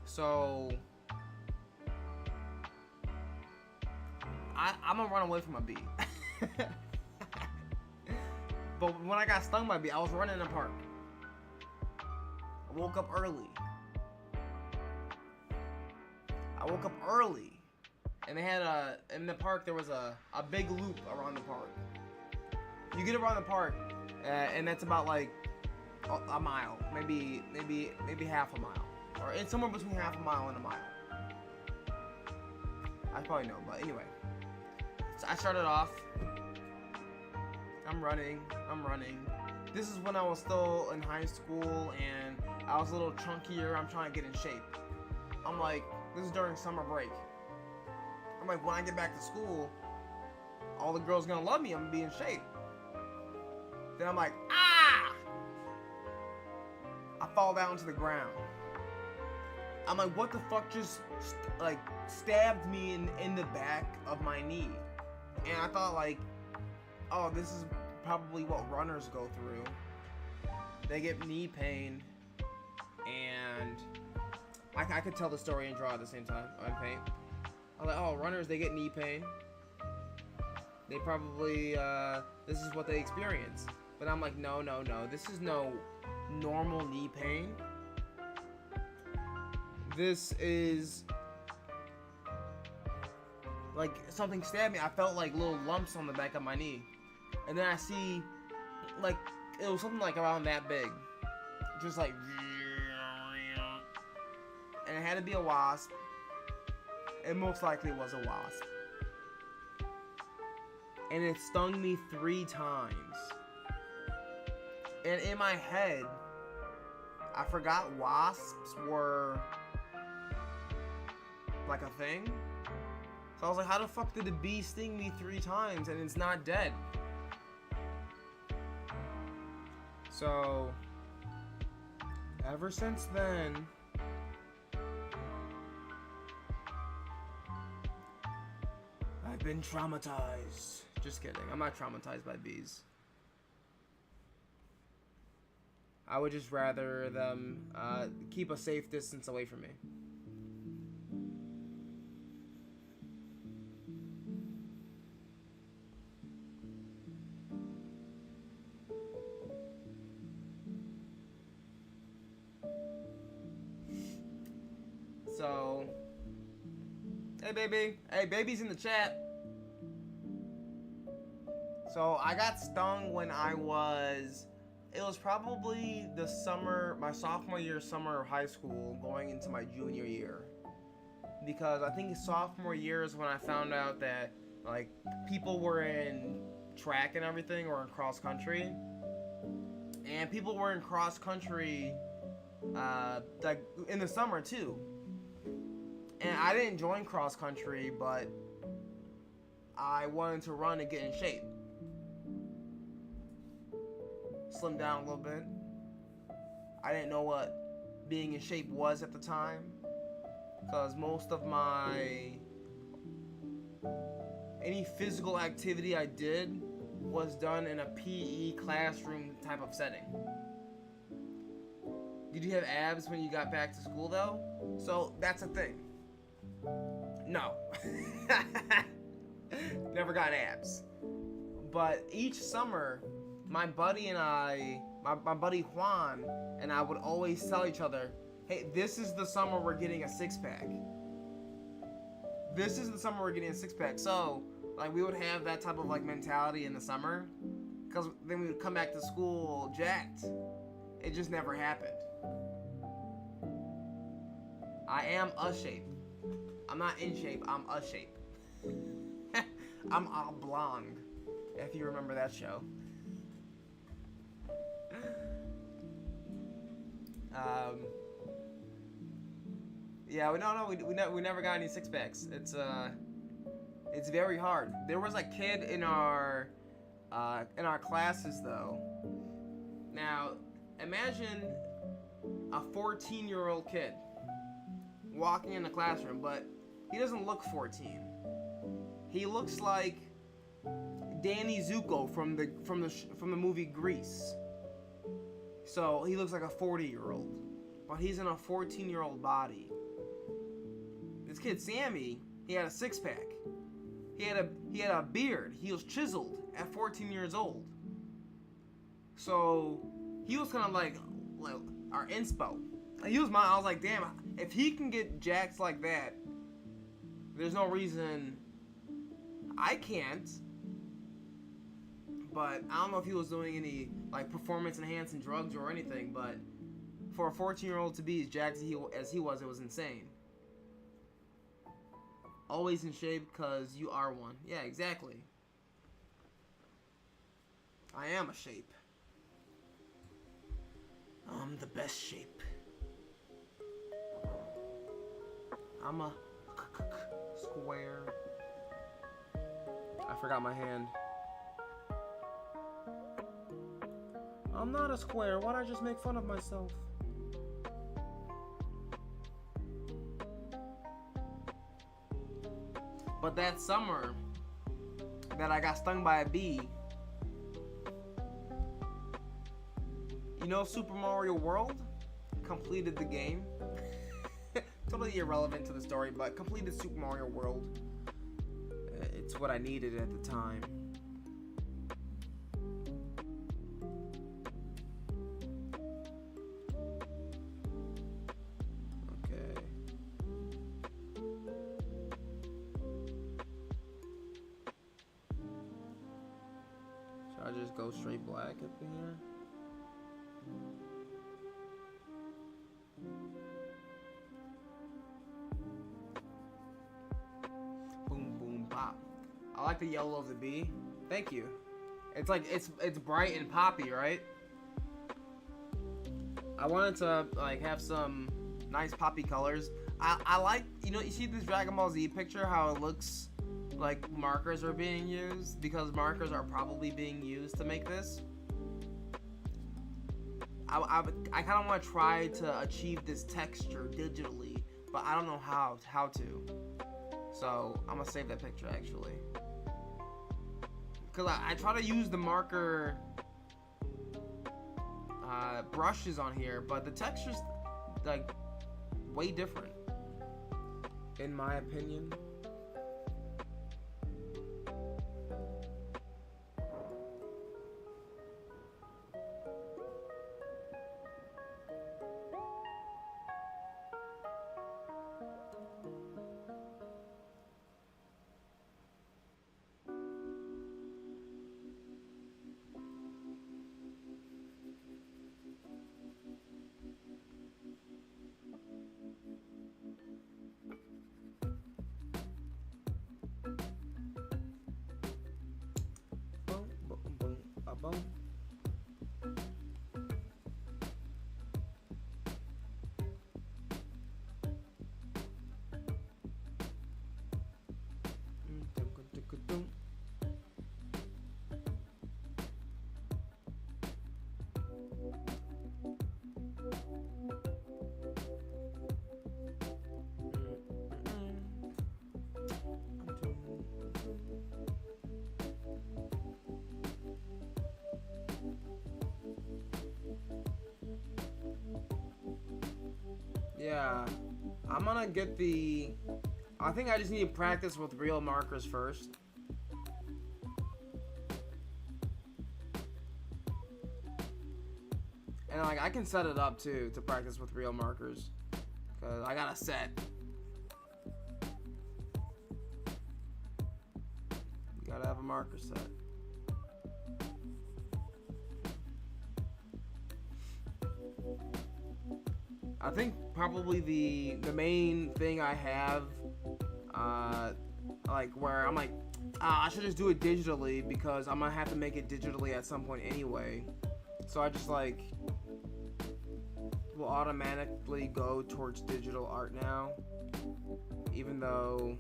So I'm gonna run away from a bee. But when I got stung by a bee, I was running in the park. I woke up early. And they had in the park there was a big loop around the park. You get around the park, and that's about like a mile, maybe half a mile, or it's somewhere between half a mile and a mile. I probably know, but anyway. So I started off. I'm running. This is when I was still in high school and I was a little chunkier. I'm trying to get in shape. I'm like, this is during summer break. I'm like, when I get back to school, all the girls gonna love me. I'm gonna be in shape. Then I'm like, ah! I fall down to the ground. I'm like, what the fuck just stabbed me in the back of my knee? And I thought like, oh, this is probably what runners go through. They get knee pain, and I could tell the story and draw at the same time on paint. I'm like, oh, runners, they get knee pain. They probably, this is what they experience. But I'm like, no, this is no normal knee pain. This is like something stabbed me. I felt like little lumps on the back of my knee. And then I see, like, it was something like around that big. Just like, and it had to be a wasp. It most likely was a wasp. And it stung me 3 times. And in my head, I forgot wasps were like a thing. So I was like, how the fuck did the bee sting me 3 times and it's not dead? So, ever since then, I've been traumatized. Just kidding. I'm not traumatized by bees. I would just rather them keep a safe distance away from me. So, hey baby. Hey, baby's in the chat. So, I got stung when it was probably the summer, my sophomore year summer of high school, going into my junior year. Because I think sophomore year is when I found out that, like, people were in track and everything, or in cross country. And people were in cross country, like, in the summer too. And I didn't join cross country, but I wanted to run and get in shape. Slim down a little bit. I didn't know what being in shape was at the time, because most of any physical activity I did was done in a PE classroom type of setting. Did you have abs when you got back to school though? So that's a thing. No. Never got abs. But each summer, my buddy and I, my buddy Juan and I would always tell each other, hey, this is the summer we're getting a 6-pack. This is the summer we're getting a 6-pack. So, like, we would have that type of, like, mentality in the summer, because then we would come back to school jacked. It just never happened. I am a shape. I'm not in shape, I'm a shape. I'm oblong, if you remember that show. Yeah, we never got any 6-packs. It's very hard. There was a kid in our classes though. Now, imagine a 14-year-old kid walking in the classroom, but he doesn't look 14. He looks like Danny Zuko from the movie Grease. So he looks like a 40-year-old, but he's in a 14-year-old body. This kid Sammy, he had a six-pack. He had a beard. He was chiseled at 14 years old. So he was kind of like our inspo. He was I was like, damn, if he can get jacked like that, there's no reason I can't. But I don't know if he was doing any like performance enhancing drugs or anything, but for a 14-year-old to be as jacked as he was, it was insane. Always in shape because you are one. Yeah, exactly. I am a shape. I'm the best shape. I'm a square. I forgot my hand. I'm not a square. Why'd I just make fun of myself? But that summer that I got stung by a bee, you know, Super Mario World completed the game. Totally irrelevant to the story, but completed Super Mario World. It's what I needed at the time. Okay. Should I just go straight black up in here? Boom, boom, pop. I like the yellow of the bee. Thank you. It's like it's bright and poppy, right? I wanted to like have some nice poppy colors. I like, you know, you see this Dragon Ball Z picture, how it looks like markers are being used, because markers are probably being used to make this. I kind of want to try to achieve this texture digitally, but I don't know how to. So I'm gonna save that picture actually, because I try to use the marker brushes on here, but the texture's like way different, in my opinion. Boom. Yeah, I'm gonna get the... I think I just need to practice with real markers first. And like, I can set it up too to practice with real markers, cause I got a set. You gotta have a marker set. I think probably the main thing I have, like where I'm like, I should just do it digitally because I'm gonna have to make it digitally at some point anyway. So I just like will automatically go towards digital art now, even though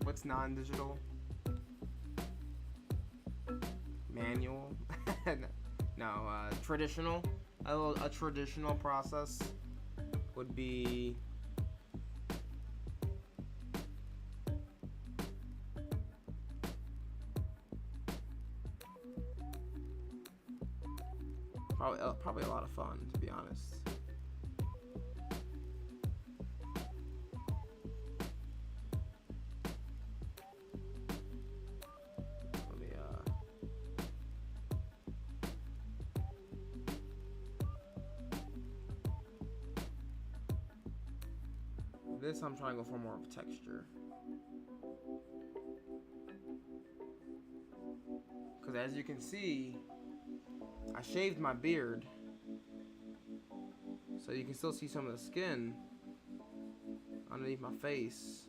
what's non-digital? manual. No, traditional. A traditional process would be probably a lot of fun, to be honest. Let me this I'm trying to go for more of a texture. Because as you can see, I shaved my beard, so you can still see some of the skin underneath my face.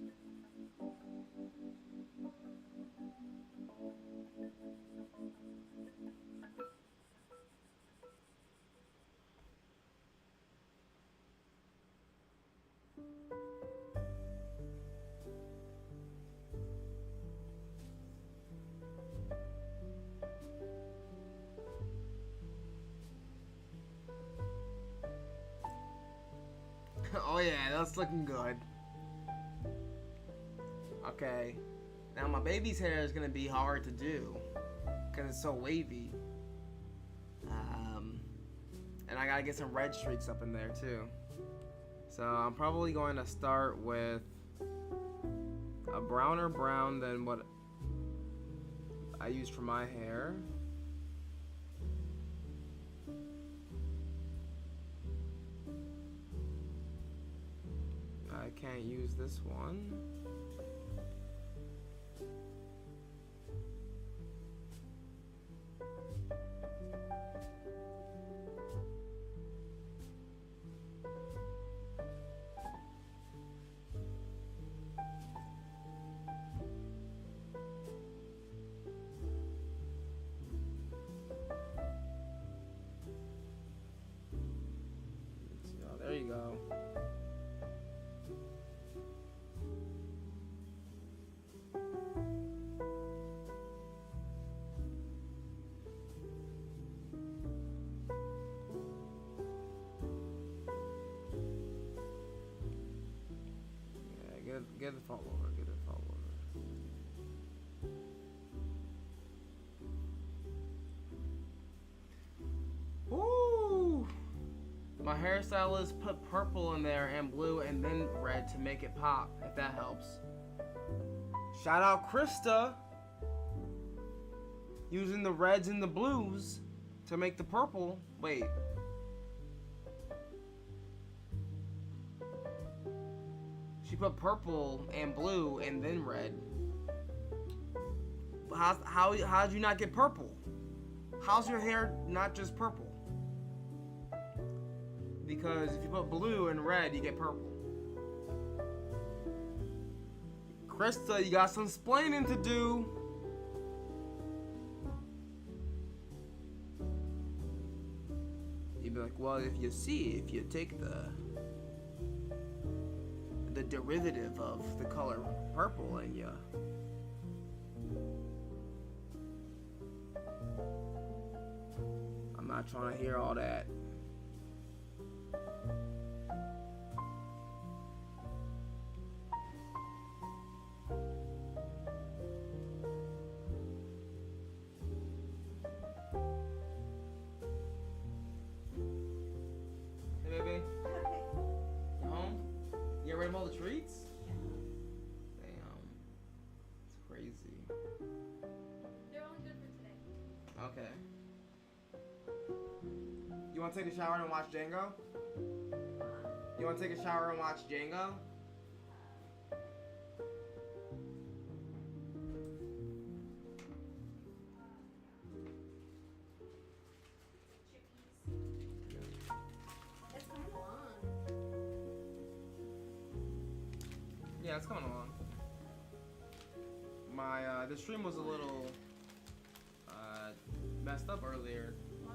Oh yeah, that's looking good. Okay, now my baby's hair is gonna be hard to do because it's so wavy. And I gotta get some red streaks up in there too. So I'm probably going to start with a browner brown than what I used for my hair. I can't use this one. Oh, there you go. Get the fall over. Get the fall over. Ooh! My hairstylist put purple in there and blue and then red to make it pop, if that helps. Shout out Krista! Using the reds and the blues to make the purple. Wait. She put purple and blue and then red. How'd you not get purple? How's your hair not just purple? Because if you put blue and red, you get purple. Krista, you got some splaining to do. You'd be like, well, if you take the derivative of the color purple and you I'm not trying to hear all that. Hey baby. Okay. You home? You get rid of all the treats? Damn. It's crazy. They're only good for today. Okay. You want to take a shower and watch Django? You want to take a shower and watch Django? It's coming along. Yeah, it's coming along. My the stream was a little messed up earlier. Why?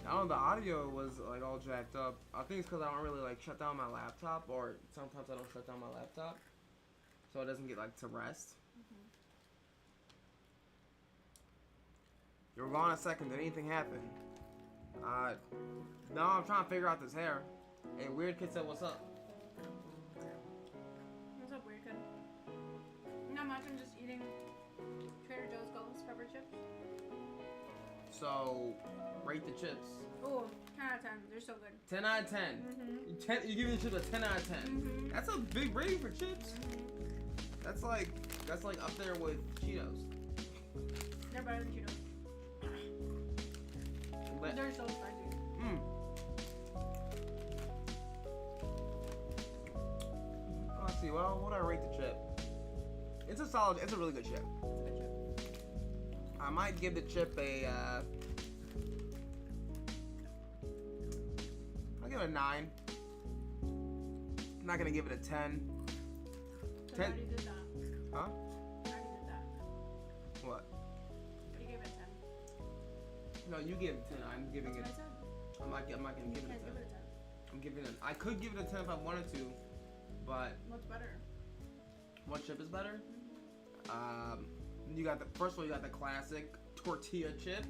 I don't know, the audio was like all jacked up. I think it's because I don't really like shut down my laptop, or sometimes I don't shut down my laptop, so it doesn't get like to rest. You were gone a second. Did anything happen? No, I'm trying to figure out this hair. Hey, Weird Kid said, what's up? What's up, weird kid? Not much. I'm just eating Trader Joe's Ghost pepper chips. So, rate the chips. Oh, 10 out of 10. They're so good. 10 out of 10. Mm-hmm. You give the chips a 10 out of 10. Mm-hmm. That's a big rating for chips. That's like up there with Cheetos. They're better than Cheetos. They're so spicy. Let's see. Well, what do I rate the chip? It's a really good chip. It's a good chip. I might give the chip a. I'll give it a 9. I'm not gonna give it a 10. So 10. I already did that. Huh? I already did that. What? You gave it a 10. No, you give it 10. I'm giving it. That's what I said. I'm not gonna You give it can't a 10. give it a 10. I'm giving it. I could give it a 10 if I wanted to, but What's better? what chip is better? You got the first one. You got the classic tortilla chip.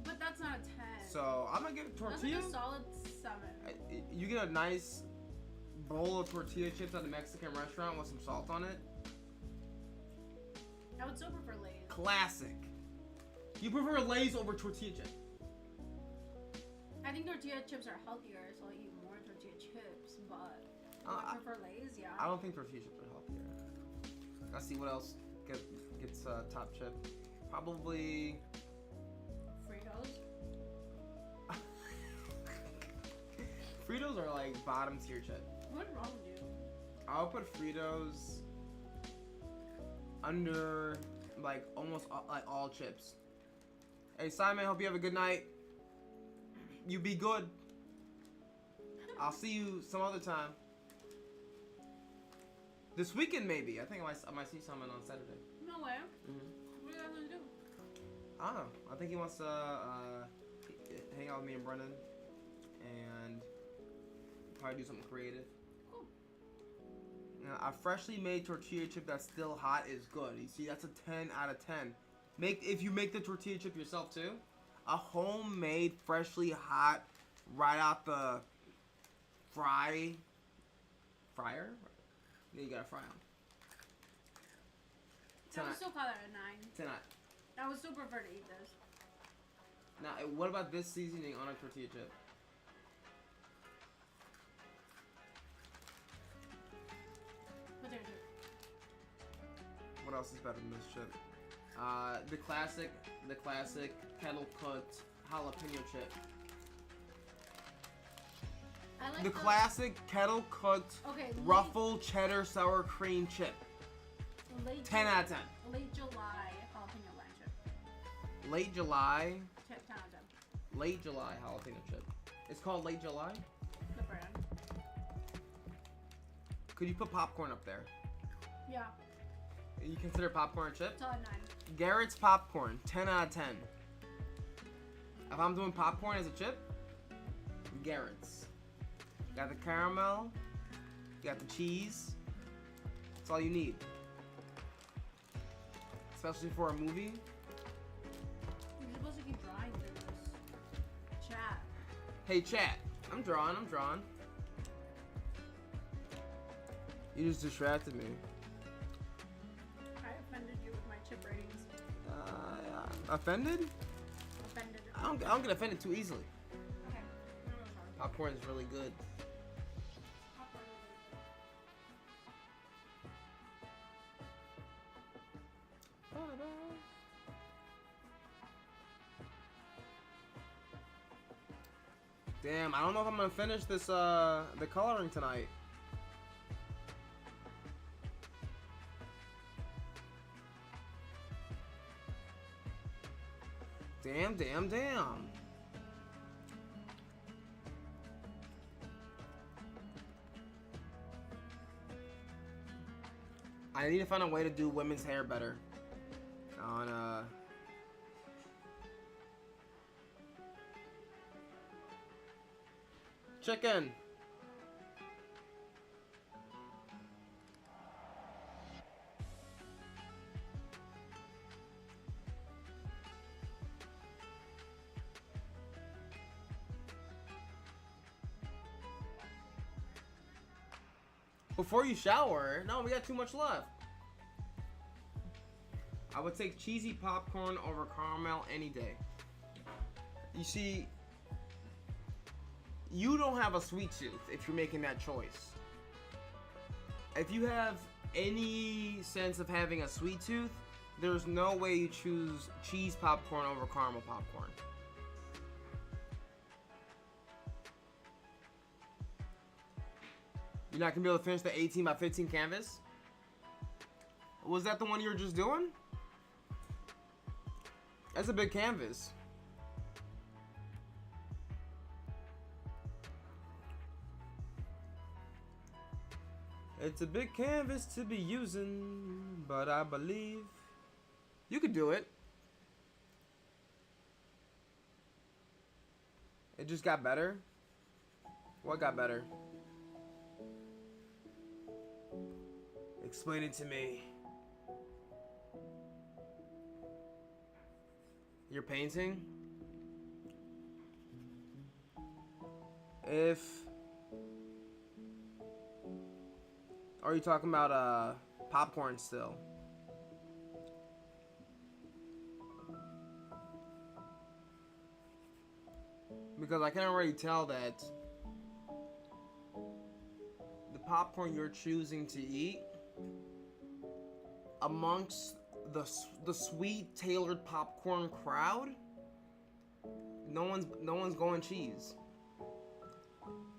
But that's not a 10. So I'm gonna give it tortilla. That's like a solid 7. You get a nice bowl of tortilla chips at a Mexican restaurant with some salt on it. I would still prefer Lay's. Classic. You prefer Lay's over tortilla chip? I think tortilla chips are healthier, so I'll eat more tortilla chips, but I prefer Lay's, yeah. I don't think tortilla chips are healthier. Let's see what else gets top chip. Probably Fritos. Fritos are like bottom tier chip. What's wrong with you? I'll put Fritos under like almost like all chips. Hey Simon, hope you have a good night. You be good. I'll see you some other time. This weekend maybe. I think I might see Simon on Saturday. No way. Mm-hmm. What are you guys gonna do? I don't know. I think he wants to hang out with me and Brennan and probably do something creative. Cool. Now, a freshly made tortilla chip that's still hot is good. You see, that's a 10 out of 10. If you make the tortilla chip yourself too, a homemade, freshly hot, right out the fryer. Yeah, you gotta fry them. I would still call that a 9. 10 out. I would still prefer to eat this. Now, what about this seasoning on a tortilla chip? Potato chip. What else is better than this chip? The classic kettle cooked jalapeno chip. I like The classic kettle cooked Okay, ruffle cheddar sour cream chip. late 10 out of 10. Late July jalapeno lime chip. Late July. 10 out of 10. Late July jalapeno chip. It's called Late July? The brand. Could you put popcorn up there? Yeah. You consider popcorn a chip? Solid 9. Garrett's popcorn, 10 out of 10. If I'm doing popcorn as a chip, Garrett's. Got the caramel, you got the cheese. That's all you need. Especially for a movie. You're supposed to keep drawing through this. Chat. Hey chat, I'm drawing. You just distracted me. I offended you with my chip ratings. Offended? Offended. I don't get offended too easily. Okay. I'm really sorry. Popcorn is really good. Popcorn. Damn, I don't know if I'm gonna finish this the coloring tonight. Damn. I need to find a way to do women's hair better. On chicken. Before you shower? No, we got too much left. I would take cheesy popcorn over caramel any day. You see, you don't have a sweet tooth if you're making that choice. If you have any sense of having a sweet tooth, there's no way you choose cheese popcorn over caramel popcorn. You're not gonna be able to finish the 18 by 15 canvas? Was that the one you were just doing? That's a big canvas. It's a big canvas to be using, but I believe you could do it. It just got better. What got better? Explain it to me. You're painting? Are you talking about popcorn still? Because I can already tell that the popcorn you're choosing to eat amongst the sweet tailored popcorn crowd, no one's going cheese.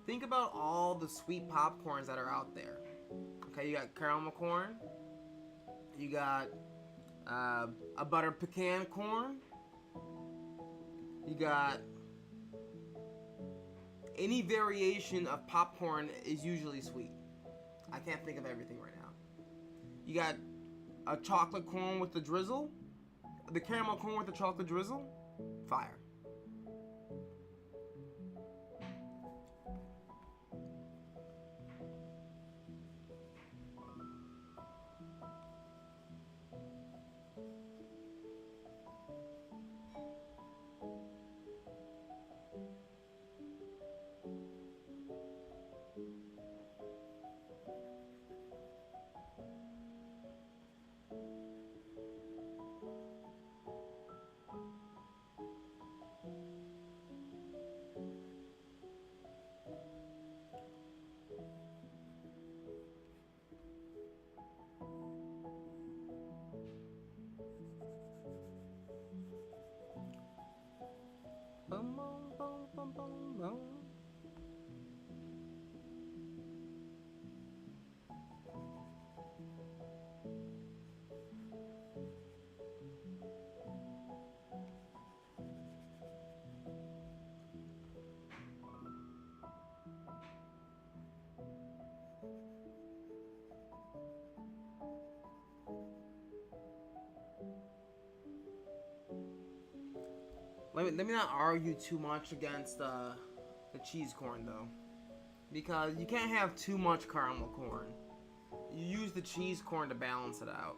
Think about all the sweet popcorns that are out there. Okay, you got caramel corn, you got a butter pecan corn, you got any variation of popcorn is usually sweet. I can't think of everything right now. You got a chocolate corn with the drizzle, the caramel corn with the chocolate drizzle, fire. Bum, bum, bum, bum, bum, bum. Let me not argue too much against the cheese corn though, because you can't have too much caramel corn. You use the cheese corn to balance it out.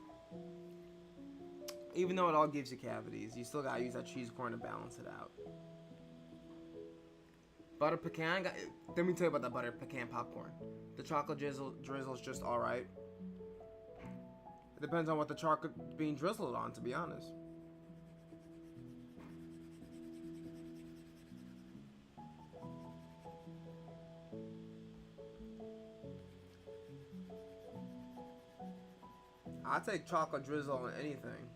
Even though it all gives you cavities, you still gotta use that cheese corn to balance it out. Butter pecan, let me tell you about that butter pecan popcorn. The chocolate drizzle is just alright. It depends on what the chocolate being drizzled on, to be honest. I take chocolate drizzle on anything.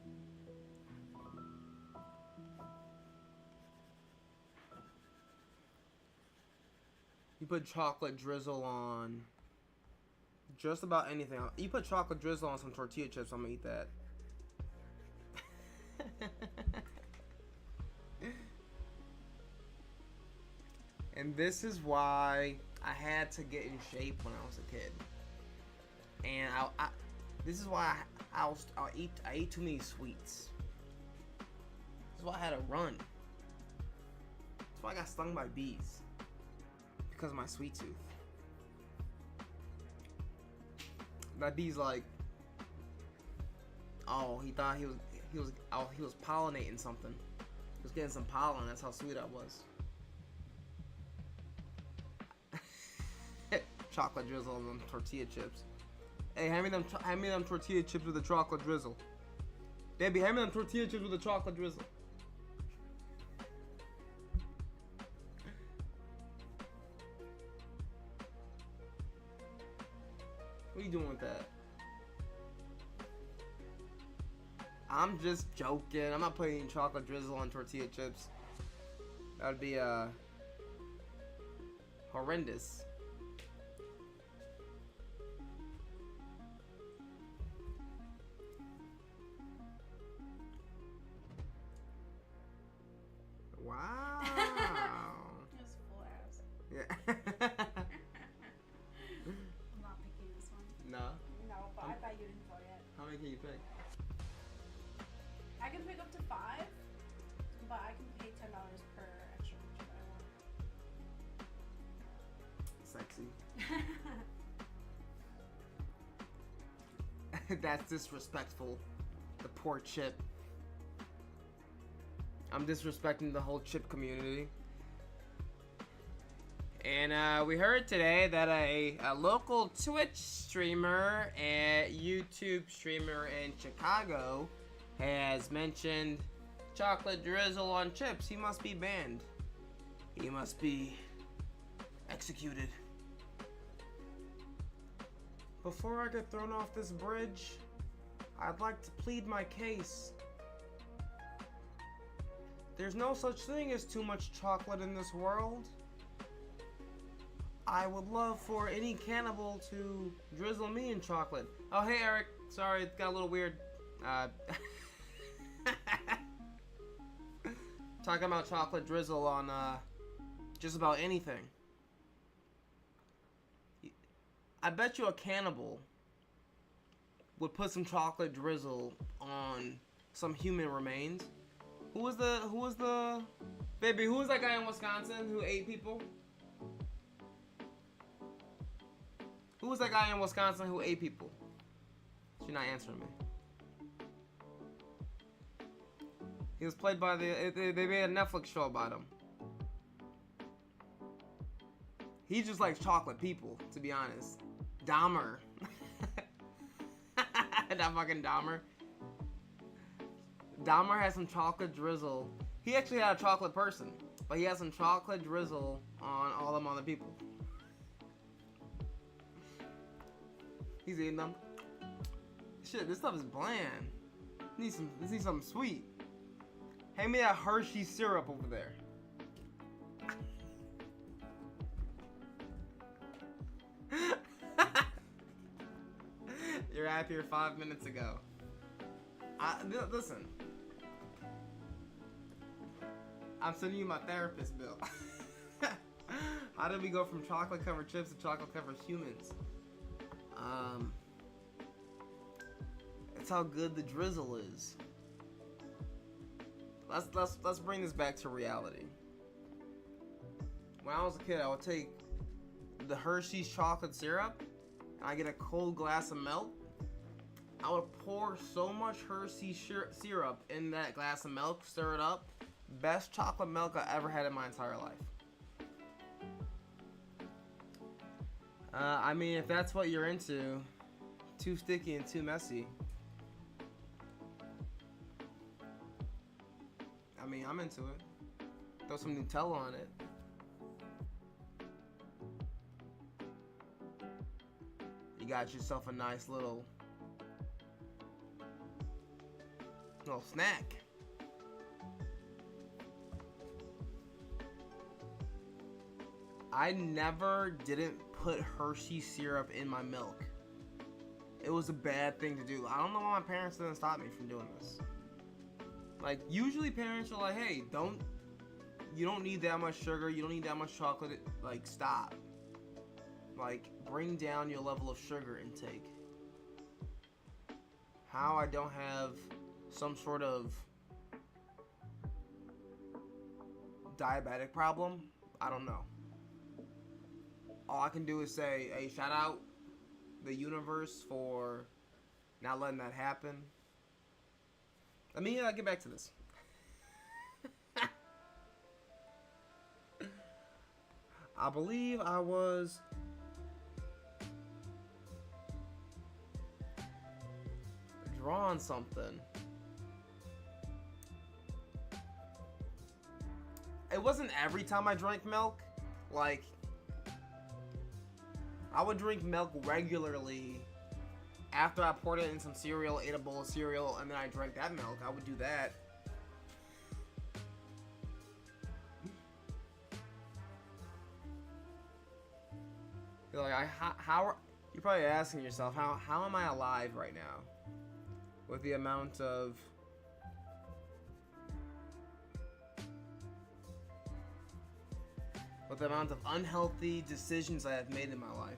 You put chocolate drizzle on just about anything. You put chocolate drizzle on some tortilla chips, I'm gonna eat that. And this is why I had to get in shape when I was a kid. And this is why I ate too many sweets. This is why I had to run. That's why I got stung by bees. Because of my sweet tooth. That bee's like, oh, he thought he was pollinating something. He was getting some pollen. That's how sweet I was. chocolate drizzle on them tortilla chips. Hey, hand me them tortilla chips with the chocolate drizzle. Baby, hand me them tortilla chips with the chocolate drizzle. What are you doing with that? I'm just joking. I'm not putting chocolate drizzle on tortilla chips. That would be horrendous. Wow. Just full ass. Yeah. I'm not picking this one. No. No, but I thought you'd enjoy it. How many can you pick? I can pick up to 5, but I can pay $10 per extra chip I want. Sexy. That's disrespectful. The poor chip. I'm disrespecting the whole chip community. And we heard today that a local Twitch streamer and YouTube streamer in Chicago has mentioned chocolate drizzle on chips. He must be banned. He must be executed. Before I get thrown off this bridge, I'd like to plead my case. There's no such thing as too much chocolate in this world. I would love for any cannibal to drizzle me in chocolate. Oh, hey, Eric. Sorry, it got a little weird. Talking about chocolate drizzle on just about anything. I bet you a cannibal would put some chocolate drizzle on some human remains. Who was the baby, who was that guy in Wisconsin who ate people? Who was that guy in Wisconsin who ate people? She's not answering me. He was played by they made a Netflix show about him. He just likes chocolate people, to be honest. Dahmer. That fucking Dahmer. Dahmer has some chocolate drizzle. He actually had a chocolate person, but he has some chocolate drizzle on all them other people. He's eating them. Shit, this stuff is bland. This needs something sweet. Hand me that Hershey syrup over there. You're out here 5 minutes ago. Listen. I'm sending you my therapist bill. How did we go from chocolate covered chips to chocolate covered humans? It's how good the drizzle is. Let's bring this back to reality. When I was a kid, I would take the Hershey's chocolate syrup and I get a cold glass of milk. I would pour so much Hershey's syrup in that glass of milk, stir it up. Best chocolate milk I ever had in my entire life. I mean, if that's what you're into, too sticky and too messy. I mean, I'm into it. Throw some Nutella on it. You got yourself a nice little snack. I never didn't put Hershey syrup in my milk. It was a bad thing to do. I don't know why my parents didn't stop me from doing this. Like, usually parents are like, hey, you don't need that much sugar, you don't need that much chocolate, like, stop. Like, bring down your level of sugar intake. How I don't have some sort of diabetic problem, I don't know. All I can do is say, hey, shout out the universe for not letting that happen. Let me get back to this. I believe I was draw on something. It wasn't every time I drank milk. Like, I would drink milk regularly after I poured it in some cereal, ate a bowl of cereal, and then I drank that milk. I would do that. You're like, you're probably asking yourself, how am I alive right now? With the amount of unhealthy decisions I have made in my life.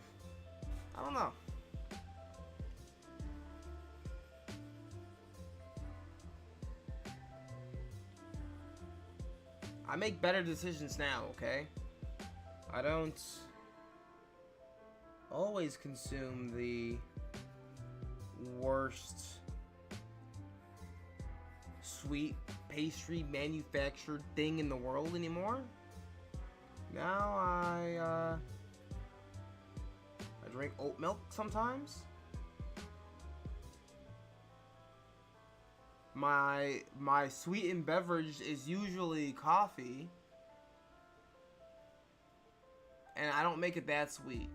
I don't know. I make better decisions now, okay? I don't always consume the worst sweet pastry manufactured thing in the world anymore. Now I drink oat milk sometimes. My sweetened beverage is usually coffee, and I don't make it that sweet.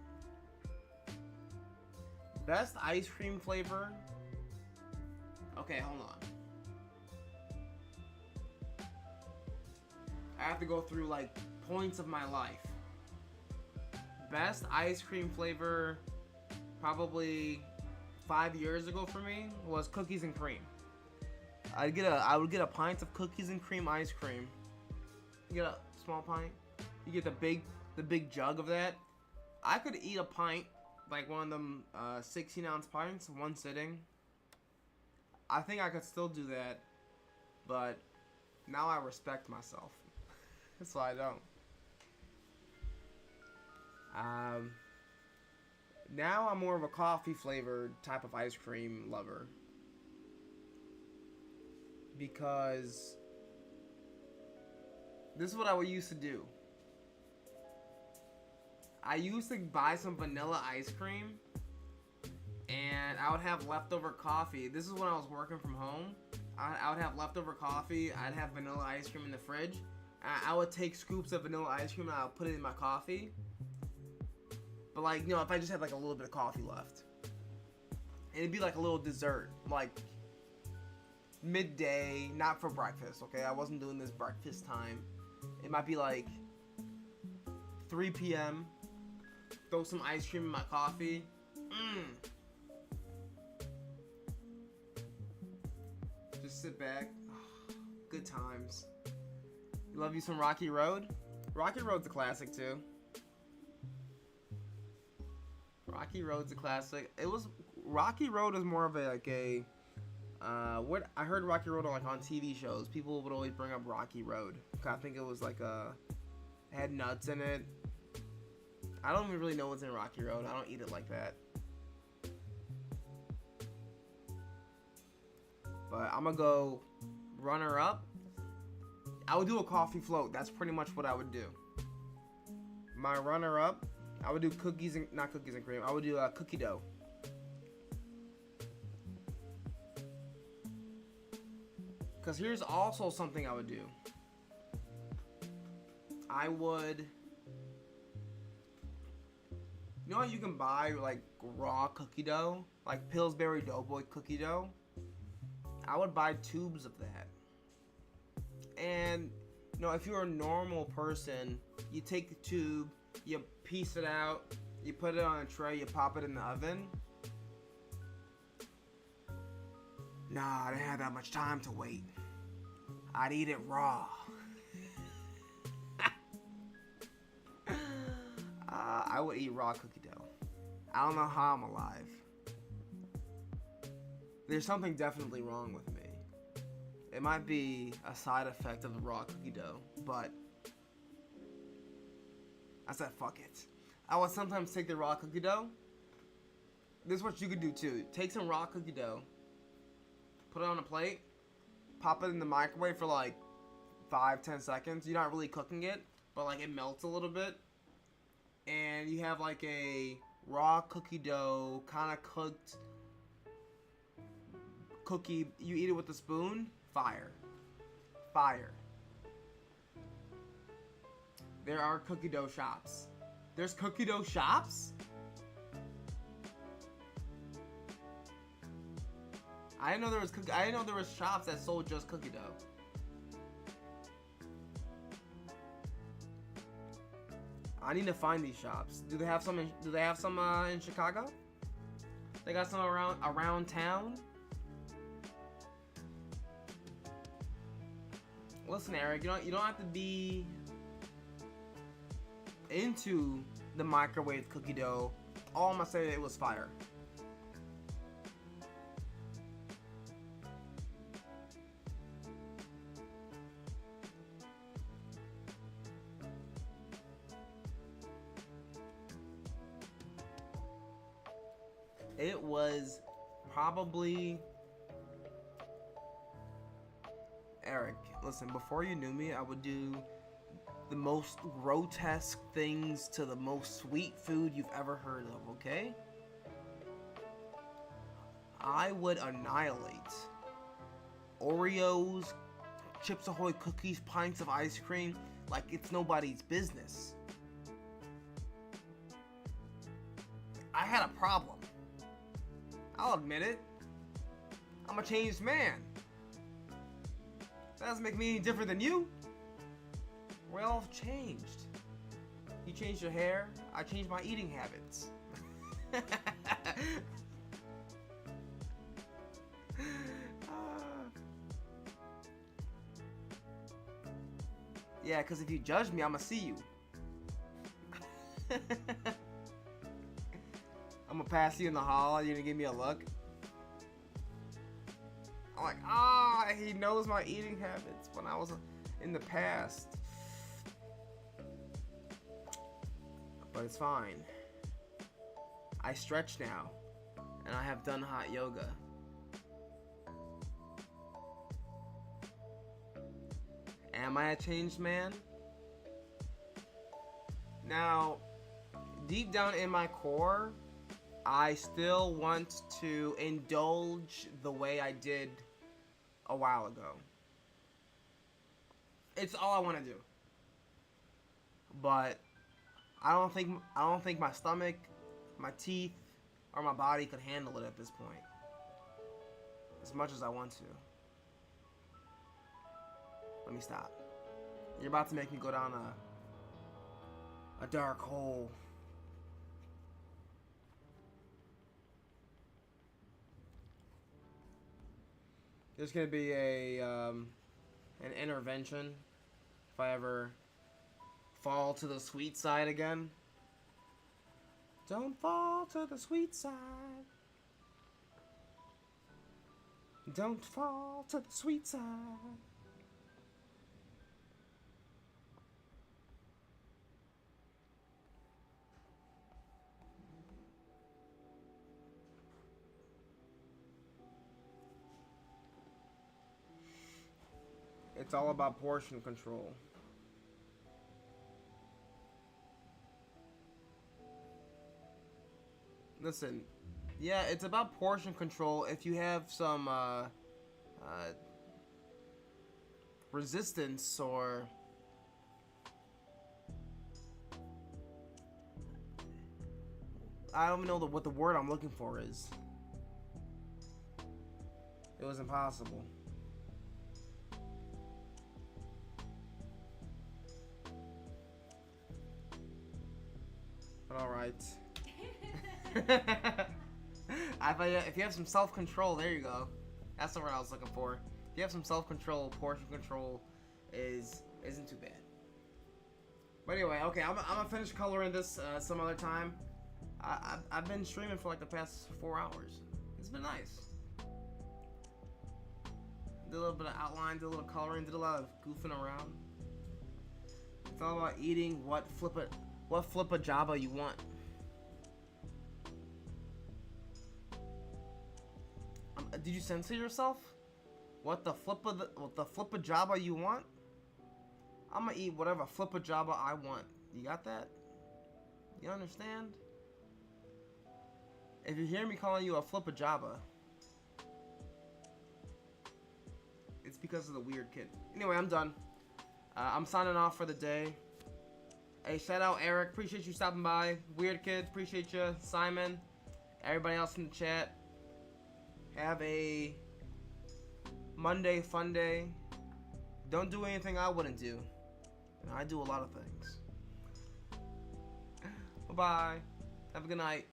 Best ice cream flavor. Okay, hold on. I have to go through like points of my life. Best ice cream flavor, probably 5 years ago for me, was cookies and cream. I would get a pint of cookies and cream ice cream. You get a small pint. You get the big jug of that. I could eat a pint, like one of them 16-ounce pints, one sitting. I think I could still do that, but now I respect myself, so I don't. Now I'm more of a coffee flavored type of ice cream lover, because this is what I used to do. I used to buy some vanilla ice cream, and I would have leftover coffee. This is when I was working from home. I would have leftover coffee. I'd have vanilla ice cream in the fridge. I would take scoops of vanilla ice cream and I would put it in my coffee. But like, you know, if I just had like a little bit of coffee left, it'd be like a little dessert, like midday, not for breakfast, okay? I wasn't doing this breakfast time. It might be like 3 p.m. Throw some ice cream in my coffee. Just sit back. Good times. Love you some Rocky Road. Rocky Road's a classic too. Rocky Road's a classic. Rocky Road is more of a what I heard Rocky Road on TV shows. People would always bring up Rocky Road. I think it was like it had nuts in it. I don't even really know what's in Rocky Road. I don't eat it like that. But I'm gonna go runner up. I would do a coffee float. That's pretty much what I would do. My runner up, I would do not cookies and cream. I would do cookie dough. Because here's also something I would do. I would... You know how you can buy like raw cookie dough? Like Pillsbury Doughboy cookie dough? I would buy tubes of that. And, you know, if you're a normal person, you take the tube, you piece it out, you put it on a tray, you pop it in the oven. Nah, I didn't have that much time to wait. I'd eat it raw. I would eat raw cookie dough. I don't know how I'm alive. There's something definitely wrong with me. It might be a side effect of the raw cookie dough, but I said fuck it. I would sometimes take the raw cookie dough. This is what you could do too. Take some raw cookie dough, put it on a plate, pop it in the microwave for like 5-10 seconds. You're not really cooking it, but like it melts a little bit. And you have like a raw cookie dough, kind of cooked cookie, you eat it with a spoon, fire. Fire. There are cookie dough shops. There's cookie dough shops? I didn't know there was shops that sold just cookie dough. I need to find these shops. Do they have some in Chicago? They got some around town? Listen, Eric, you don't have to be into the microwave cookie dough. All I'm gonna say is it was fire. It was probably... Eric, listen, before you knew me, I would do the most grotesque things to the most sweet food you've ever heard of, okay? I would annihilate Oreos, Chips Ahoy cookies, pints of ice cream like it's nobody's business. I had a problem. I'll admit it. I'm a changed man. That doesn't make me any different than you. We all have changed. You changed your hair, I changed my eating habits. Yeah, because if you judge me, I'ma see you. I'm gonna pass you in the hall, you're gonna give me a look. I'm like, he knows my eating habits when I was in the past. But it's fine. I stretch now, and I have done hot yoga. Am I a changed man? Now, deep down in my core, I still want to indulge the way I did a while ago. It's all I want to do. But I don't think my stomach, my teeth, or my body could handle it at this point. As much as I want to. Let me stop. You're about to make me go down a dark hole. There's gonna be an intervention if I ever fall to the sweet side again. Don't fall to the sweet side. Don't fall to the sweet side. It's all about portion control. Listen, yeah, it's about portion control if you have some resistance or I don't even know what the word I'm looking for is. It was impossible. But all right. If you have some self-control, there you go. That's the word I was looking for. If you have some self-control, portion control isn't too bad. But anyway, okay, I'm gonna finish coloring this some other time. I've been streaming for like the past 4 hours. It's been nice. Did a little bit of outline, did a little coloring, did a lot of goofing around. It's all about eating what flip a Java you want. Did you censor yourself? What the flip a Java you want? I'm gonna eat whatever flip a Java I want. You got that? You understand? If you hear me calling you a flip a Java, it's because of the weird kid. Anyway, I'm done. I'm signing off for the day. Hey, shout out Eric. Appreciate you stopping by. Weird Kid, appreciate you. Simon, everybody else in the chat. Have a Monday fun day. Don't do anything I wouldn't do. And I do a lot of things. Bye-bye. Have a good night.